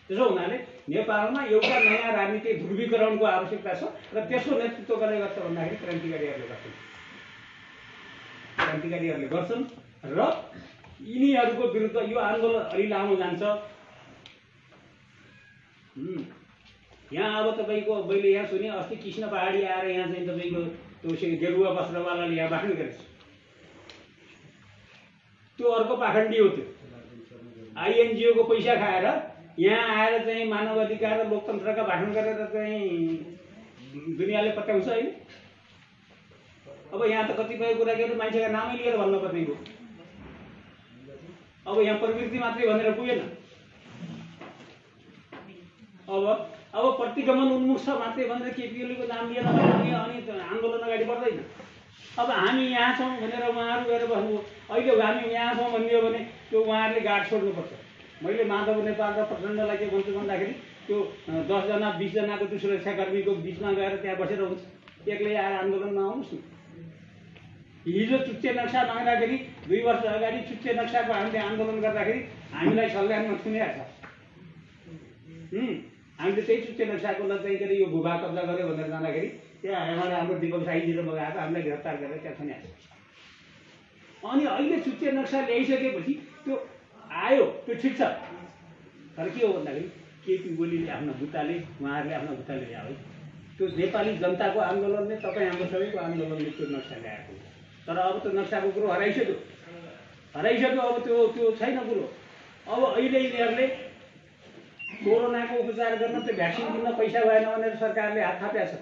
त्यसो हुनाले नेपालमा एउटा नयाँ राजनीतिक ध्रुवीकरणको आवश्यकता छ र त्यसको नेतृत्व कसले गर्छ भन्दाखेरि क्रान्तिकारीहरूले गर्छन्। क्रान्तिकारीहरूले गर्छन् र यिनीहरूको विरुद्ध यो आन्दोलन अलि लामो जान्छ। यहाँ अब तपाईँको मैले यहाँ सुने अस्ति कृष्ण पहाडी आएर यहाँ चाहिँ तपाईँको त्यो गेरुवा वस्त्रवालाले यहाँ भाषण गरेछ। त्यो अर्को पाखण्डी हो। त्यो आइएनजिओको पैसा खाएर यहाँ आएर चाहिँ मानव अधिकार र लोकतन्त्रका भाषण गरेर चाहिँ दुनियाँले पत्याउँछ होइन। अब यहाँ त कतिपय कुरा के मान्छेका नामै लिएर भन्न पर्ने हो। अब यहाँ प्रवृत्ति मात्रै भनेर पुगेन। अब प्रतिगमन उन्मुख छ मात्रै भनेर केपी ओलीको नाम लिएर अनि आन्दोलन अगाडि बढ्दैन। अब हामी यहाँ छौँ भनेर उहाँहरू गएर भन्नुभयो। अहिले हामी यहाँ छौँ भनिदियो भने त्यो उहाँहरूले गाड छोड्नुपर्छ। मैले माधव नेपाल र प्रचण्डलाई के भन्छु भन्दाखेरि त्यो 10 जना 20 जनाको त्यो सुरक्षाकर्मीको बिचमा गएर त्यहाँ बसेर हुन्छ, एक्लै आएर आन्दोलनमा आउनुहोस् न। हिजो चुच्चे नक्सा माग्दाखेरि 2 वर्ष अगाडि चुच्चे नक्साको हामीले आन्दोलन गर्दाखेरि हामीलाई सल्यानमा थुनिएको छ। हामीले त्यही चुच्चे नक्साको चाहिँ के अरे यो भूभाग कब्जा गर्यो भनेर जाँदाखेरि त्यहाँ हाम्रो दीपक साईजीले मगाएको हामीलाई गिरफ्तार गरेर त्यहाँ थुनिएको छ। अनि अहिले चुच्चे नक्सा ल्याइसकेपछि त्यो आयो, त्यो ठिक छ। तर के हो भन्दाखेरि केपी ओलीले आफ्नो बुट्टाले, उहाँहरूले आफ्नो बुट्टाले ल्यायो। त्यो नेपाली जनताको आन्दोलनले, तपाईँ हाम्रो सबैको आन्दोलनले त्यो नक्सा ल्याएको। तर अब त्यो नक्साको कुरो हराइसक्यो। अब त्यो छैन कुरो। अब अहिले यिनीहरूले कोरोनाको उपचार गर्न त्यो भ्याक्सिन किन्न पैसा भएन भनेर सरकारले हात थापेको छ।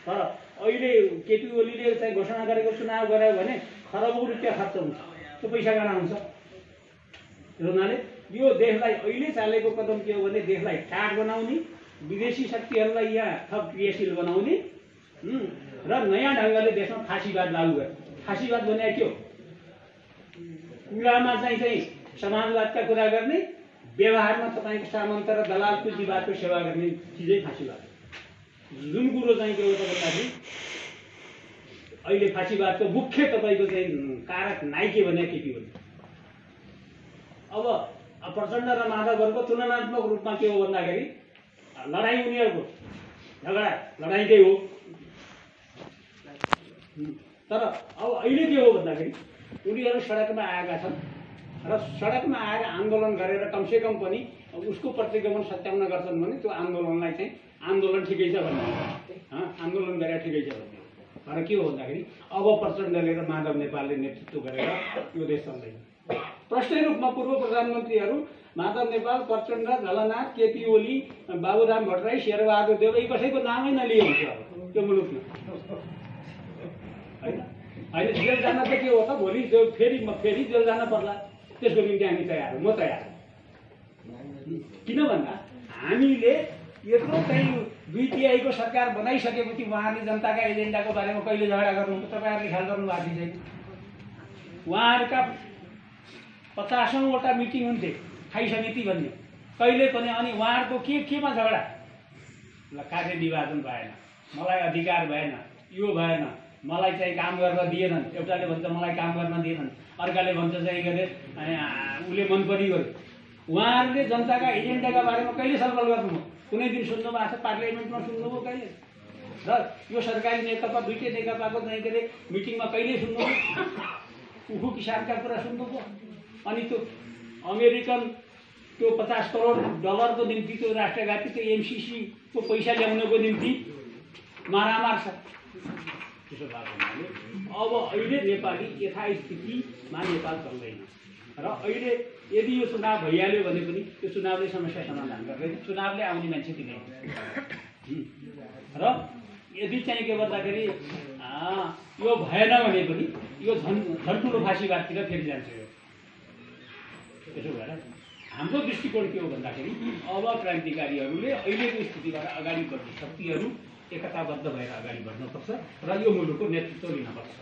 तर अहिले केपी ओलीले चाहिँ घोषणा गरेको चुनाव गरायो भने खरबौँ रुपियाँ खर्च हुन्छ। त्यो पैसा कहाँ आउँछ? त्यस हुनाले यो देशलाई अहिले चालेको कदम के हो भने देशलाई टाढ बनाउने, विदेशी शक्तिहरूलाई यहाँ थप क्रियाशील बनाउने र नयाँ ढङ्गले देशमा फाँसीवाद लागू गर्ने। फाँसीवाद भने के हो? कुरामा चाहिँ समाजवादका कुरा गर्ने, व्यवहारमा तपाईँको सामन्त र दलाल पुँजीवादको सेवा गर्ने चिजै फाँसीवाद। जुन कुरो चाहिँ के हो त भन्दाखेरि अहिले फाँसीवादको मुख्य तपाईँको चाहिँ कारक नाइके भने केपी ओली। अब प्रचण्ड र माधवहरूको तुलनात्मक रूपमा के हो भन्दाखेरि लडाइँ उनीहरूको झगडा लडाइँकै हो। तर अब अहिले के हो भन्दाखेरि उनीहरू सडकमा आएका छन् र सडकमा आएर आन्दोलन गरेर कमसेकम पनि उसको प्रतिगमन सत्याउन गर्छन् भने त्यो आन्दोलनलाई चाहिँ आन्दोलन ठिकै छ भन्ने, आन्दोलन गरेर ठिकै छ भन्ने। तर के हो भन्दाखेरि अब प्रचण्डले र माधव नेपालले नेतृत्व गरेर यो देश चल्दैन। प्रष्टै रूपमा पूर्व प्रधानमन्त्रीहरू माधव नेपाल, प्रचण्ड, झलनाथ, केपी ओली, बाबुराम भट्टराई, शेरबहादुर देउवा यी कसैको नामै नलिए हुन्छ त्यो मुलुकमा होइन। अहिले जेल जान त के हो त भोलि फेरि जेल जान पर्ला। त्यसको निम्ति हामी तयार हो, म तयार। किन भन्दा हामीले यत्रो चाहिँ 2/3 सरकार बनाइसकेपछि उहाँहरूले जनताका एजेन्डाको बारेमा कहिले झगडा गर्नुहुन्छ? तपाईँहरूले ख्याल गर्नुभएको छैन। उहाँहरूका 50औँवटा मिटिङ हुन्थे स्थायी समिति भन्ने, कहिले पनि। अनि उहाँहरूको केमा झगडा? ल कार्यविभाजन भएन, मलाई अधिकार भएन, यो भएन, मलाई चाहिँ काम गर्न दिएनन्। एउटाले भन्छ मलाई काम गर्न दिएनन्, अर्काले भन्छ चाहिँ के अरे उसले मन पनि गर्यो। उहाँहरूले जनताका एजेन्डाका बारेमा कहिले छलफल गर्नुभयो? कुनै दिन सुन्नु भएको छ पार्लियामेन्टमा सुन्नुभयो कहिले र यो सरकारी नेकपा दुईटै नेकपाको चाहिँ के अरे मिटिङमा कहिले सुन्नुभयो उखु किसानका कुरा सुन्नुभयो अनि त्यो अमेरिकन त्यो 50 करोड डलरको निम्ति त्यो राष्ट्रघाती त्यो एमसीसीको पैसा ल्याउनको निम्ति मारामार छ त्यसो भएको हुनाले अब अहिले नेपाली यथास्थितिमा नेपाल चल्दैन र अहिले यदि यो चुनाव भइहाल्यो भने पनि त्यो चुनावले समस्या समाधान गर्दैन चुनावले आउने मान्छे दिने र यदि चाहिँ के भन्दाखेरि यो भएन भने पनि यो झन् ठुलो फाँसीवादतिर फेरि जान्छ यो त्यसो भएर हाम्रो दृष्टिकोण के हो भन्दाखेरि अब क्रान्तिकारीहरूले अहिलेको स्थितिबाट अगाडि बढ्ने शक्तिहरू एकताबद्ध भएर अगाडि बढ्नुपर्छ र यो मुलुकको नेतृत्व लिनुपर्छ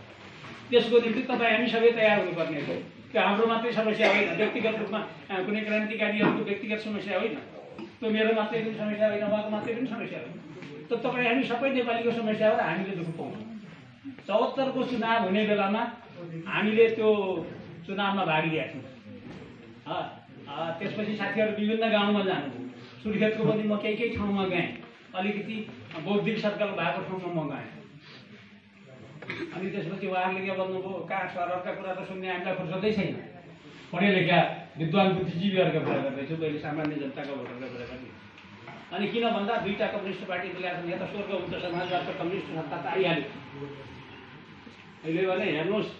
त्यसको निम्ति तपाईँ हामी सबै तयार हुनुपर्ने हो त्यो हाम्रो मात्रै समस्या होइन व्यक्तिगत रूपमा कुनै क्रान्तिकारीहरूको व्यक्तिगत समस्या होइन त्यो मेरो मात्रै पनि समस्या होइन उहाँको मात्रै पनि समस्या होइन त तपाईँ हामी सबै नेपालीको समस्या हो र हामीले दुःख पाउँछौँ 74 को चुनाव हुने बेलामा हामीले त्यो चुनावमा भाग लिएका थियौँ त्यसपछि साथीहरू विभिन्न गाउँमा जानुभयो सुर्खेतको पनि म केही ठाउँमा गएँ अलिकति बौद्धिक सर्कल भएको ठाउँमा म गएँ अनि त्यसपछि उहाँहरूले के भन्नुभयो कहाँ सरकारका कुरा त सुन्ने हामीलाई फुर्सदै छैन पढे लेखा विद्वान बुद्धिजीवीहरूका कुरा गर्दैछु पहिले सामान्य जनताको भोटरका कुरा गर्दै अनि किन भन्दा दुईटा कम्युनिस्ट पार्टी ल्याएको छन् यता स्वर्ग उच्च समाजवादको कम्युनिस्ट सत्ता त आइहाल्यो अहिले भने हेर्नुहोस्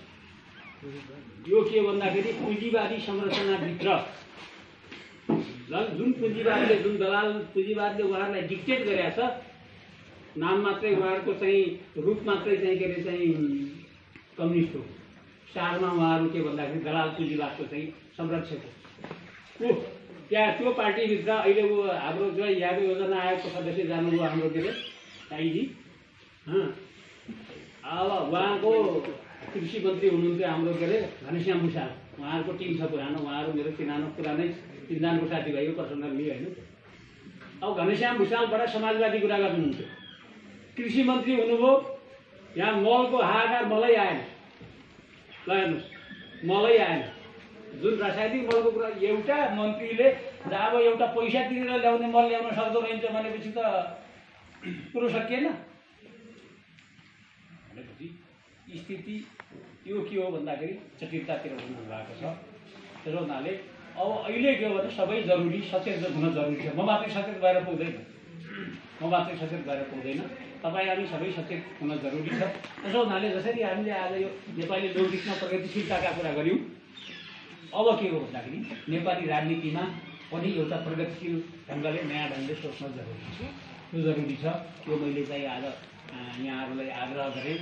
यो के भन्दाखेरि पुँजीवादी संरचनाभित्र जुन पुँजीवादले जुन दलाल पुँजीवादले उहाँहरूलाई डिक्टेट गरेका छ नाम मात्रै उहाँहरूको चाहिँ रूप मात्रै चाहिँ के अरे चाहिँ कम्युनिस्ट हो सारमा उहाँहरू के भन्दाखेरि दलाल पुँजीवादको चाहिँ संरक्षक हो त्यहाँ त्यो पार्टीभित्र अहिले ऊ हाम्रो जो यादव योजना आयोगको सदस्य जानुभयो हाम्रो के अरे साईजी अब उहाँको कृषि मन्त्री हुनुहुन्थ्यो हाम्रो के अरे घनश्याम भुषाल उहाँहरूको टिम छ पुरानो उहाँहरू मेरो पुरानै तिनजनाको साथीभाइ हो पर्सनल्ली होइन अब घनश्याम भुषालबाट समाजवादी कुरा गर्नुहुन्थ्यो कृषि मन्त्री हुनुभयो यहाँ मलको हाहाकार मलै आएन ल हेर्नुहोस् मलै आएन जुन रासायनिक मलको कुरा एउटा मन्त्रीले जब एउटा पैसा तिरेर ल्याउने मल ल्याउन सक्दो रहेछ भनेपछि त कुरो सकिएन भनेपछि स्थिति यो के हो भन्दाखेरि जटिलतातिर हुनु भएको छ त्यसो हुनाले अब अहिले के हो भने सबै जरुरी सचेत हुन जरुरी छ म मात्रै सचेत भएर पुग्दैन तपाईँ हामी सबै सचेत हुन जरुरी छ त्यसो हुनाले जसरी हामीले आज यो नेपाली लोकगीतमा प्रगतिशीलताका कुरा गऱ्यौँ अब के हो भन्दाखेरि नेपाली राजनीतिमा पनि एउटा प्रगतिशील ढङ्गले नयाँ ढङ्गले सोच्न जरुरी छ त्यो जरुरी छ यो मैले चाहिँ आज यहाँहरूलाई आग्रह गरेँ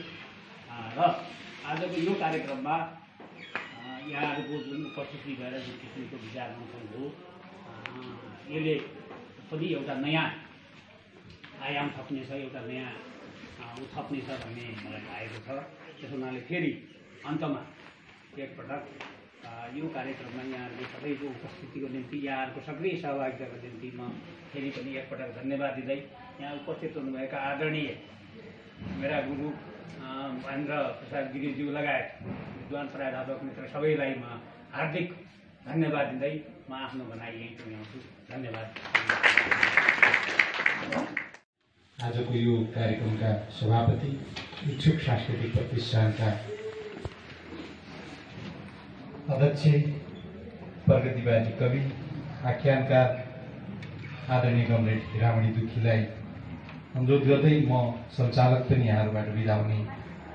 र आजको यो कार्यक्रममा यहाँहरूको जुन उपस्थिति भएर जुन किसिमको विचार मन्थन हो यसले पनि एउटा नयाँ आयाम थप्नेछ एउटा नयाँ थप्नेछ भन्ने मलाई लागेको छ त्यसो हुनाले फेरि अन्तमा एकपटक यो कार्यक्रममा यहाँहरूको सबैको उपस्थितिको निम्ति यहाँहरूको सक्रिय सहभागिताको निम्ति म फेरि पनि एकपटक धन्यवाद दिँदै यहाँ उपस्थित हुनुभएका आदरणीय मेरा गुरु महेन्द्र प्रसाद गिरिज्यू लगायत विद्वान प्राध्यापक मित्र सबैलाई म हार्दिक धन्यवाद दिँदै म आफ्नो भनाइ यहीँ टुङ्ग्याउँछु धन्यवाद आजको यो कार्यक्रमका सभापति इच्छुक सांस्कृतिक प्रतिष्ठानका अध्यक्ष प्रगतिवादी कवि आख्यानकार आदरणीय कमरेड हिरामणि दुखीलाई अनुरोध गर्दै म सञ्चालक पनि यहाँहरूबाट बिदा हुने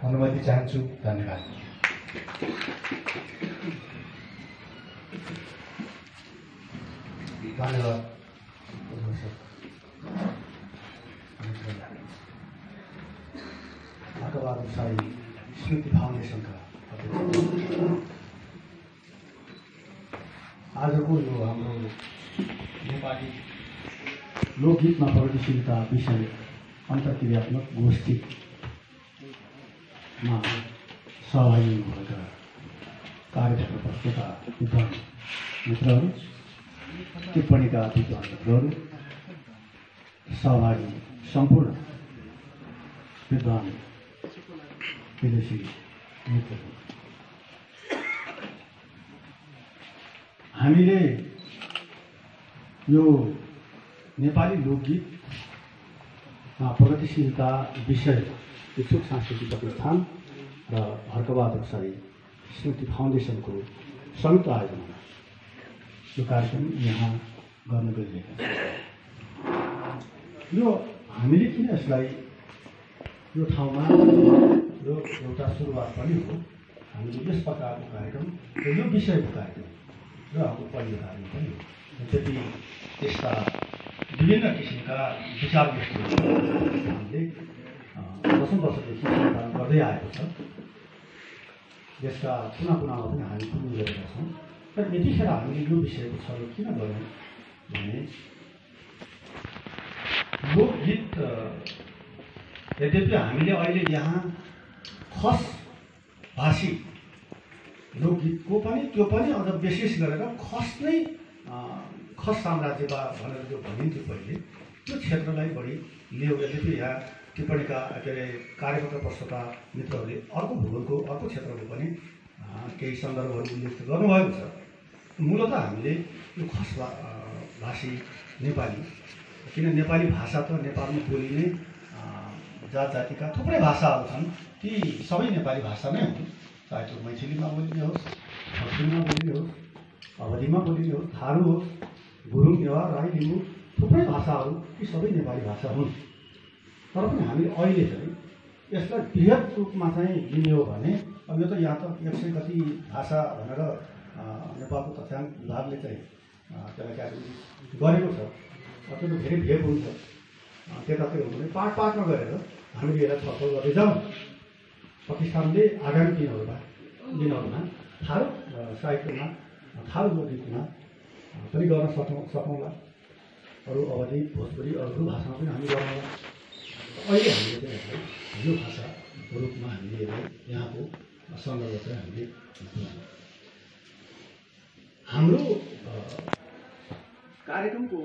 अनुमति चाहन्छु धन्यवाद धन्यवाद भागबहादुर साई स्मृति फाउन्डेसनका आजको यो हाम्रो नेपाली लोकगीतमा प्रगतिशीलता विषय अन्तर्क्रियात्मक गोष्ठीमा सहभागी भएका कार्यक्षेत्र प्रस्तुता विद्वान मित्रहरू टिप्पणीका विद्वान मित्रहरू सहभागी सम्पूर्ण विद्वान विदेशी मित्रहरू हामीले यो नेपाली लोकगीतमा प्रगतिशीलता विषय इच्छुक सांस्कृतिक प्रतिष्ठान र हर्कबहादुर शाही स्मृति फाउन्डेसनको संयुक्त आयोजनामा यो कार्यक्रम यहाँ गर्न गइरहेका छौँ। यो हामीले किन यसलाई यो ठाउँमा यो एउटा सुरुवात पनि हो। हामीले यस प्रकारको कार्यक्रम र यो विषयको कार्यक्रम र हाम्रो पहिलो कार्यक्रम पनि हो। यद्यपि त्यस्ता विभिन्न किसिमका विचार गोष्ठीहरू हामीले दशौँ वर्षदेखि सञ्चालन गर्दै आएको छ। यसका कुना कुनामा पनि हामी पुग्ने गरेका छौँ। र यतिखेर हामीले यो विषयको छलफल किन गर्यौँ भने लोकगीत यद्यपि हामीले अहिले यहाँ खस भाषी लोकगीतको पनि त्यो पनि अझ विशेष गरेर खस नै खस साम्राज्यवाद भनेर जो भनिन्थ्यो पहिले त्यो क्षेत्रलाई बढी लियो। यद्यपि यहाँ टिप्पणीका के अरे कार्यपत्र प्रस्तुता मित्रहरूले अर्को भूगोलको अर्को क्षेत्रको पनि केही सन्दर्भहरू उल्लेख गर्नुभएको छ। मूलत हामीले यो खस भाषी नेपाली, किन नेपाली भाषा त नेपालमा बोलिने जात जातिका थुप्रै भाषाहरू छन्, ती सबै नेपाली भाषा नै हुन्। चाहे त्यो मैथिलीमा बोलिने होस्, खत्रीमा बोलिने होस्, अवधीमा बोलिने होस्, थारू होस्, गुरुङ, नेवार, राई, लिम्बू, थुप्रै भाषाहरू ती सबै नेपाली भाषा हुन्। तर पनि हामीले अहिले चाहिँ यसलाई बृहत रूपमा चाहिँ लिने हो भने अब यो त यहाँ त 100 कति भाषा भनेर नेपालको तथ्याङ्क विभागले चाहिँ त्यसलाई क्याटेगोरी गरेको छ। त्यो त धेरै भेग हुन्छ, त्यतातिर हो भने पार्टमा गरेर हामीले यसलाई छलफल गर्दै जाउँ। प्रतिष्ठानले आगामी दिनहरूमा थारू साहित्यमा, थारू लोकगीतमा पनि गर्न सकौँला। अरू अवधि, भोजपुरी, अरू भाषामा पनि हामी गरौँला। अहिले हामीले चाहिँ यसलाई यो भाषाको रूपमा हामीले यसलाई यहाँको सन्दर्भ चाहिँ हामीले हाम्रो कार्यक्रमको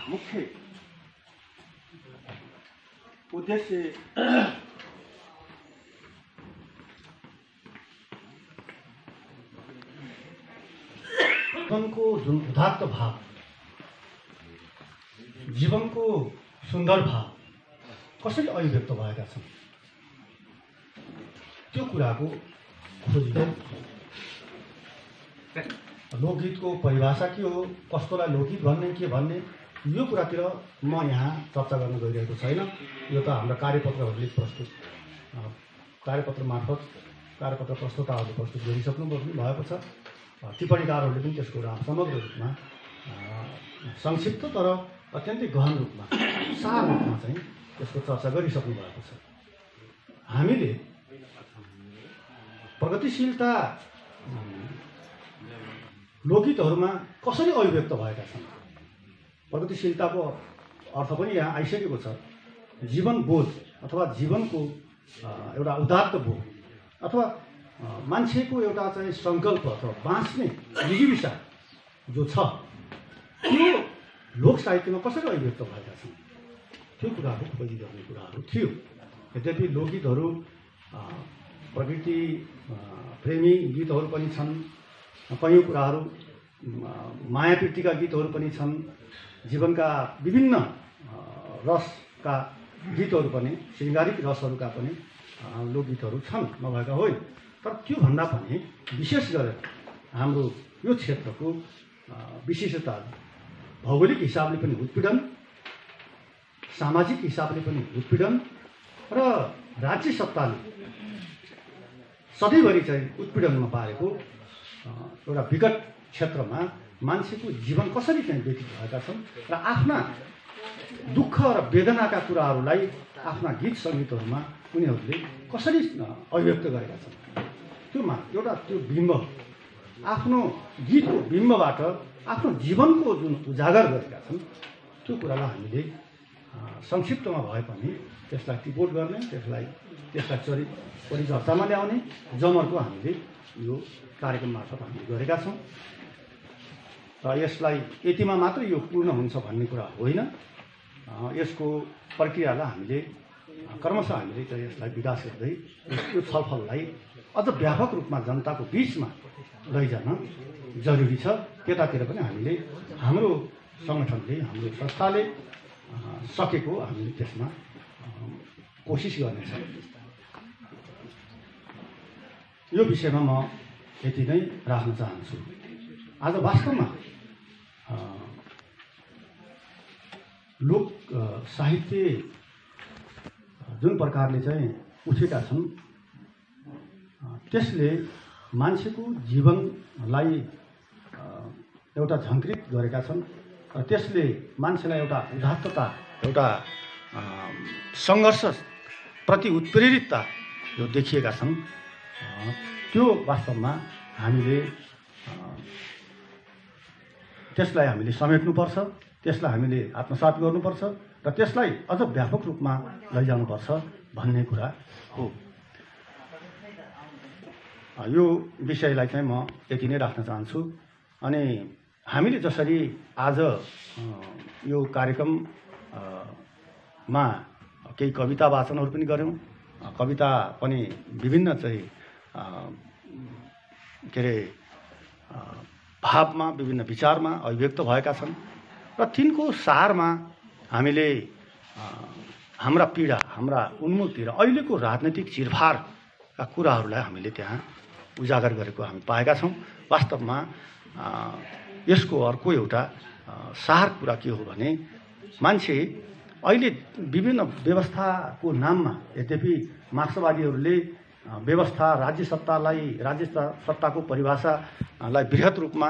मुख्य उद्देश्य जीवनको जुन उदात्त भाव, जीवनको सुन्दर भाव कसरी अभिव्यक्त भएका छन् त्यो कुराको खोजी। लोकगीतको परिभाषा के हो, कस्तोलाई लोकगीत भन्ने, के भन्ने, यो कुरातिर म यहाँ चर्चा गर्न गइरहेको छैन। यो त हाम्रा कार्यपत्रहरूले प्रस्तुत कार्यपत्र मार्फत कार्यपत्र प्रस्तुताहरूले प्रस्तुत गरिसक्नु भएको छ। टिप्पणीकारहरूले पनि त्यसको समग्र रूपमा संक्षिप्त तर अत्यन्तै गहन रूपमा, सार रूपमा चाहिँ त्यसको चर्चा गरिसक्नु भएको छ। हामीले प्रगतिशीलता लोकगीतहरूमा कसरी अभिव्यक्त भएका छन्, प्रगतिशीलताको अर्थ पनि यहाँ आइसकेको छ। जीवन बोध अथवा जीवनको एउटा उदात्त बोध अथवा मान्छेको एउटा चाहिँ सङ्कल्प अथवा बाँच्ने जिज्ञासा जो छ त्यो लोक साहित्यमा कसरी अभिव्यक्त भएका छन् त्यो कुराहरू खोजी गर्ने कुराहरू थियो। यद्यपि लोकगीतहरू प्रकृति प्रेमी गीतहरू पनि छन्, कयौँ कुराहरू मायावृत्तिका गीतहरू पनि छन्, जीवनका विभिन्न रसका गीतहरू पनि, शृङ्गारिक रसहरूका पनि लोकगीतहरू छन्, नभएका होइन। तर त्योभन्दा पनि विशेष गरेर हाम्रो यो क्षेत्रको विशेषता भौगोलिक हिसाबले पनि उत्पीडन, सामाजिक हिसाबले पनि उत्पीडन र राज्य सत्ताले सधैँभरि चाहिँ उत्पीडनमा पारेको एउटा विकट क्षेत्रमा मान्छेको जीवन कसरी चाहिँ व्यतीत भएका छन् र आफ्ना दुःख र वेदनाका कुराहरूलाई आफ्ना गीत सङ्गीतहरूमा उनीहरूले कसरी अभिव्यक्त गरेका छन् त्योमा एउटा त्यो बिम्ब, आफ्नो गीतको बिम्बबाट आफ्नो जीवनको जुन उजागर गरेका छन् त्यो कुरालाई हामीले संक्षिप्तमा भए पनि त्यसलाई टिपोट गर्ने, त्यसलाई परिचर्चामा ल्याउने जमर्को हामीले यो कार्यक्रम मार्फत हामीले गरेका छौँ। र यसलाई यतिमा मात्र यो पूर्ण हुन्छ भन्ने कुरा होइन। यसको प्रक्रियालाई हामीले क्रमशः हामीले चाहिँ यसलाई विकास गर्दै यो छलफललाई अझ व्यापक रूपमा जनताको बिचमा लैजान जरुरी छ। त्यतातिर पनि हामीले हाम्रो सङ्गठनले हाम्रो संस्थाले सकेको हामी त्यसमा कोसिस गर्नेछौँ। यो विषयमा म यति नै राख्न चाहन्छु। आज वास्तवमा लोक साहित्य जुन प्रकारले चाहिँ उठेका छन् त्यसले मान्छेको जीवनलाई एउटा झङ्कृत गरेका छन् र त्यसले मान्छेलाई एउटा उदात्तता, एउटा सङ्घर्ष प्रति उत्प्रेरितता यो देखिएका छन्। त्यो वास्तवमा हामीले त्यसलाई हामीले समेट्नुपर्छ, त्यसलाई हामीले आत्मसात गर्नुपर्छ र त्यसलाई अझ व्यापक रूपमा लैजानुपर्छ भन्ने कुरा हो। यो विषयलाई चाहिँ म यति नै राख्न चाहन्छु। अनि हामीले जसरी आज यो कार्यक्रममा केही कविता वाचनहरू पनि गऱ्यौँ, कविता पनि विभिन्न चाहिँ के अरे भावमा, विभिन्न विचारमा अभिव्यक्त भएका छन् र तिनको सारमा हामीले हाम्रा पीडा, हाम्रा उन्मुक्ति र अहिलेको राजनैतिक चिरफारका कुराहरूलाई हामीले त्यहाँ उजागर गरेको हामी पाएका छौँ। वास्तवमा यसको अर्को एउटा सार कुरा के हो भने मान्छे अहिले विभिन्न व्यवस्थाको नाममा, यद्यपि मार्क्सवादीहरूले व्यवस्था, राज्य सत्ताको परिभाषालाई बृहत रूपमा,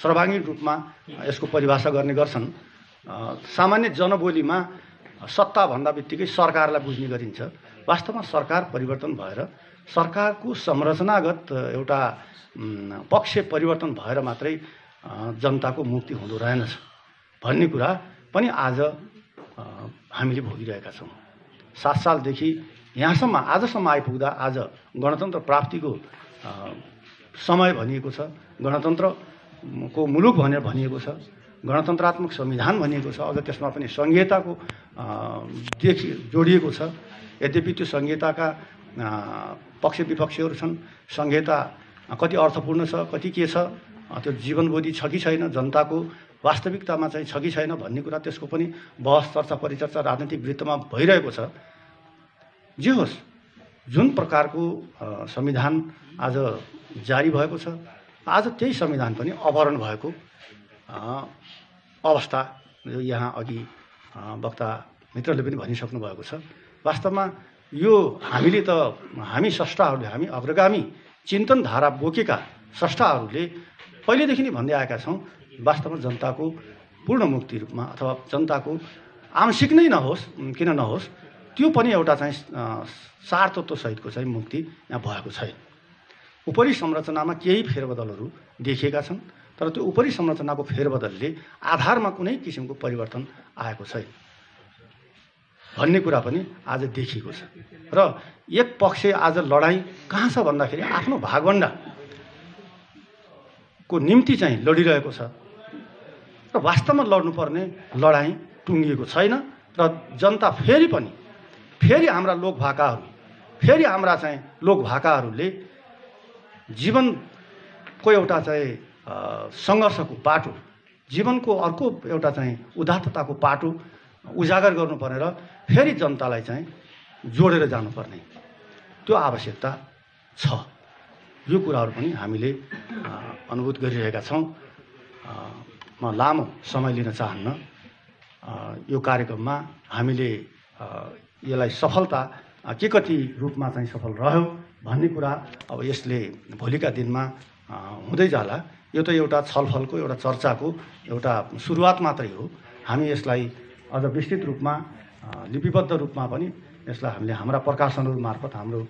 सर्वाङ्गीण रूपमा यसको परिभाषा गर्ने गर्छन्। सामान्य जनबोलीमा सत्ता भन्दा बित्तिकै सरकारलाई बुझ्ने गरिन्छ। वास्तवमा सरकार परिवर्तन भएर, सरकारको संरचनागत एउटा पक्ष परिवर्तन भएर मात्रै जनताको मुक्ति हुँदो रहेनछ भन्ने कुरा पनि आज हामीले भोगिरहेका छौँ। 7 सालदेखि यहाँसम्म आजसम्म आइपुग्दा आज गणतन्त्र प्राप्तिको समय भनिएको छ, गणतन्त्रको मुलुक भनेर भनिएको छ, गणतन्त्रात्मक संविधान भनिएको छ, अझ त्यसमा पनि संहिताको जोडिएको छ। यद्यपि त्यो संहिताका पक्ष विपक्षहरू छन्, संहिता कति अर्थपूर्ण छ, कति के छ, त्यो जीवनबोधी छ कि छैन, जनताको वास्तविकतामा चाहिँ छ कि छैन भन्ने कुरा, त्यसको पनि बहस, चर्चा, परिचर्चा राजनीतिक वृत्तमा भइरहेको छ। जे होस्, जुन प्रकारको संविधान आज जारी भएको छ, आज त्यही संविधान पनि अपहरण भएको अवस्था जो यहाँ अघि वक्ता मित्रले पनि भनिसक्नु भएको छ। वास्तवमा यो हामी स्रष्टाहरूले, हामी अग्रगामी चिन्तन धारा बोकेका स्रष्टाहरूले पहिलेदेखि नै भन्दै आएका छौँ। वास्तवमा जनताको पूर्ण मुक्ति रूपमा अथवा जनताको आंशिक नै नहोस्, किन नहोस्, त्यो पनि एउटा चाहिँ सार तत्त्व सहितको चाहिँ मुक्ति यहाँ भएको छैन। उपरि संरचनामा केही फेरबदलहरू देखिएका छन्, तर त्यो उपरि संरचनाको फेरबदलले आधारमा कुनै किसिमको परिवर्तन आएको छैन भन्ने कुरा पनि आज देखिएको छ। र एक पक्ष आज लडाइँ कहाँ छ भन्दाखेरि आफ्नो भागभण्डाको निम्ति चाहिँ लडिरहेको छ र वास्तवमा लड्नुपर्ने लडाइँ टुङ्गिएको छैन। र जनता फेरि हाम्रा लोकभाकाहरू, फेरि हाम्रा चाहिँ लोकभाकाहरूले जीवनको एउटा चाहिँ सङ्घर्षको बाटो, जीवनको अर्को एउटा चाहिँ उदात्तताको बाटो उजागर गर्नुपर्ने र फेरि जनतालाई चाहिँ जोडेर जानुपर्ने त्यो आवश्यकता छ। यो कुराहरू पनि हामीले अनुभूत गरिरहेका छौँ। म लामो समय लिन चाहन्न। यो कार्यक्रममा हामीले यसलाई सफलता के कति रूपमा चाहिँ सफल रह्यो भन्ने कुरा अब यसले भोलिका दिनमा हुँदै जाला। यो त एउटा छलफलको, एउटा चर्चाको एउटा सुरुवात मात्रै हो। हामी यसलाई अझ विस्तृत रूपमा, लिपिबद्ध रूपमा पनि यसलाई हामीले हाम्रा प्रकाशनहरू मार्फत, हाम्रो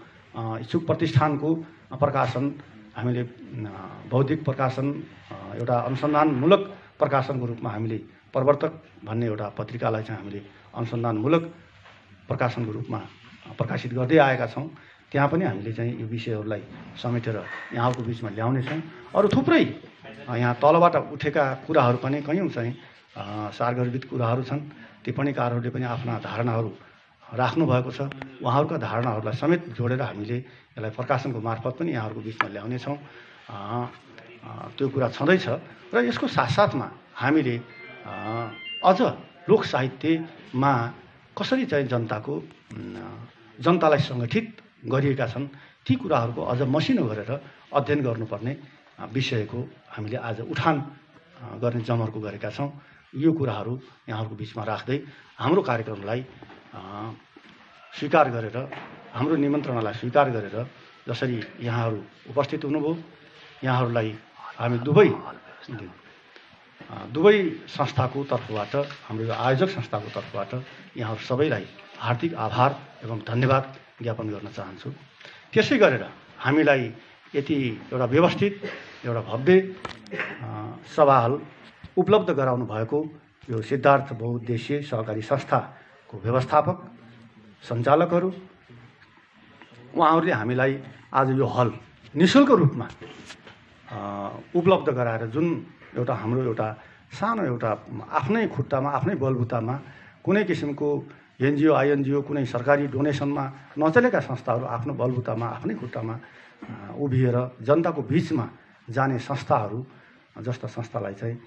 इच्छुक प्रतिष्ठानको प्रकाशन, हामीले बौद्धिक प्रकाशन, एउटा अनुसन्धानमूलक प्रकाशनको रूपमा हामीले प्रवर्तक भन्ने एउटा पत्रिकालाई चाहिँ हामीले अनुसन्धानमूलक प्रकाशनको रूपमा प्रकाशित गर्दै आएका छौँ। त्यहाँ पनि हामीले चाहिँ यो विषयहरूलाई समेटेर यहाँको बिचमा ल्याउनेछौँ। अरू थुप्रै यहाँ तलबाट उठेका कुराहरू पनि कयौँ चाहिँ सारगर्भित कुराहरू छन्। टिप्पणीकारहरूले पनि आफ्ना धारणाहरू राख्नु भएको छ। उहाँहरूका धारणाहरूलाई समेत जोडेर हामीले यसलाई प्रकाशनको मार्फत पनि यहाँहरूको बिचमा ल्याउनेछौँ। त्यो कुरा छँदैछ र यसको साथसाथमा हामीले अझ लोक साहित्यमा कसरी चाहिँ जनतालाई सङ्गठित गरिएका छन् ती कुराहरूको अझ मसिनो गरेर अध्ययन गर्नुपर्ने विषयको हामीले आज उठान गर्ने जमर्को गरेका छौँ। यो कुराहरू यहाँहरूको बिचमा राख्दै हाम्रो कार्यक्रमलाई स्वीकार गरेर हाम्रो निमन्त्रणालाई स्वीकार गरेर जसरी यहाँहरू उपस्थित हुनुभयो यहाँहरूलाई हामी दुवै संस्थाको तर्फबाट हाम्रो यो आयोजक संस्थाको तर्फबाट यहाँहरू सबैलाई हार्दिक आभार एवं धन्यवाद ज्ञापन गर्न चाहन्छु। त्यसै गरेर हामीलाई यति एउटा व्यवस्थित एउटा भव्य सभा हल उपलब्ध गराउनु भएको यो सिद्धार्थ बहुउद्देश्य सहकारी संस्थाको व्यवस्थापक सञ्चालकहरू उहाँहरूले हामीलाई आज यो हल निःशुल्क रूपमा उपलब्ध गराएर जुन एउटा हाम्रो एउटा सानो एउटा आफ्नै खुट्टामा आफ्नै बलबुतामा कुनै किसिमको एनजिओ आइएनजिओ कुनै सरकारी डोनेसनमा नचलेका संस्थाहरू आफ्नो बलबुतामा आफ्नै खुट्टामा उभिएर जनताको बिचमा जाने संस्थाहरू जस्ता संस्थालाई चाहिँ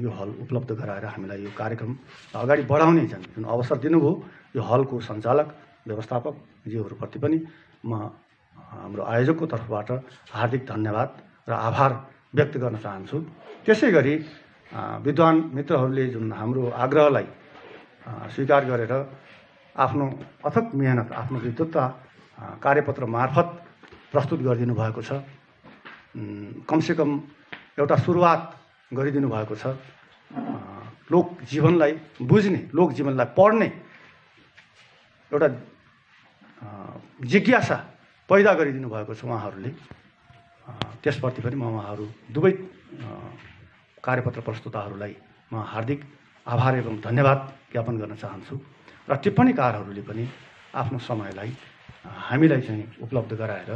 यो हल उपलब्ध गराएर हामीलाई यो कार्यक्रम अगाडि बढाउने जुन अवसर दिनुभयो यो हलको सञ्चालक व्यवस्थापकज्यूहरूप्रति पनि म हाम्रो आयोजकको तर्फबाट हार्दिक धन्यवाद र आभार व्यक्त गर्न चाहन्छु। त्यसै गरी विद्वान मित्रहरूले जुन हाम्रो आग्रहलाई स्वीकार गरेर आफ्नो अथक मेहनत आफ्नो विद्वत्ता कार्यपत्र मार्फत प्रस्तुत गरिदिनु भएको छ। कमसेकम एउटा सुरुवात गरिदिनु भएको छ। लोक जीवनलाई बुझ्ने लोक जीवनलाई पढ्ने एउटा जिज्ञासा पैदा गरिदिनु भएको छ उहाँहरूले। त्यसप्रति पनि म उहाँहरू दुवै कार्यपत्र प्रस्तुताहरूलाई म हार्दिक आभार एवं धन्यवाद ज्ञापन गर्न चाहन्छु। र टिप्पणीकारहरूले पनि आफ्नो समयलाई हामीलाई चाहिँ उपलब्ध गराएर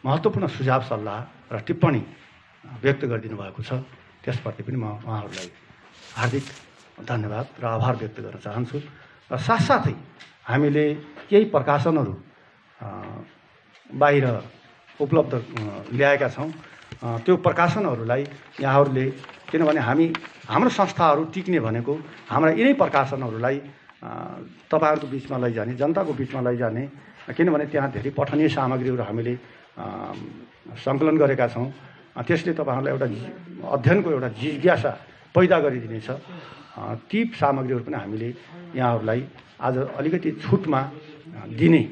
महत्त्वपूर्ण सुझाव सल्लाह र टिप्पणी व्यक्त गरिदिनु भएको छ। त्यसप्रति पनि म उहाँहरूलाई हार्दिक धन्यवाद र आभार व्यक्त गर्न चाहन्छु। र साथसाथै हामीले केही प्रकाशनहरू बाहिर उपलब्ध ल्याएका छौँ। त्यो प्रकाशनहरूलाई यहाँहरूले किनभने हाम्रो संस्थाहरू टिक्ने भनेको हाम्रा यिनै प्रकाशनहरूलाई तपाईँहरूको बिचमा लैजाने जनताको बिचमा लैजाने किनभने त्यहाँ धेरै पठनीय सामग्रीहरू हामीले सङ्कलन गरेका छौँ। त्यसले तपाईँहरूलाई एउटा अध्ययनको एउटा जिज्ञासा पैदा गरिदिनेछ। ती सामग्रीहरू पनि हामीले यहाँहरूलाई आज अलिकति छुटमा दिने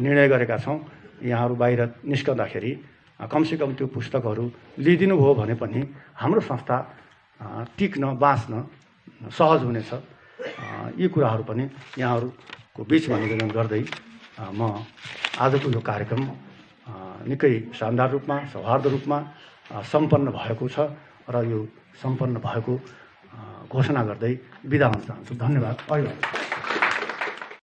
निर्णय गरेका छौँ। यहाँहरू बाहिर निस्कँदाखेरि कमसेकम त्यो पुस्तकहरू लिइदिनु भयो भने पनि हाम्रो संस्था टिक्न बाँच्न सहज हुनेछ। यी कुराहरू पनि यहाँहरूको बिचमा निवेदन गर्दै म आजको यो कार्यक्रम निकै शानदार रूपमा सौहार्द रूपमा सम्पन्न भएको छ र यो सम्पन्न भएको घोषणा गर्दै बिदा हुन चाहन्छु। धन्यवाद।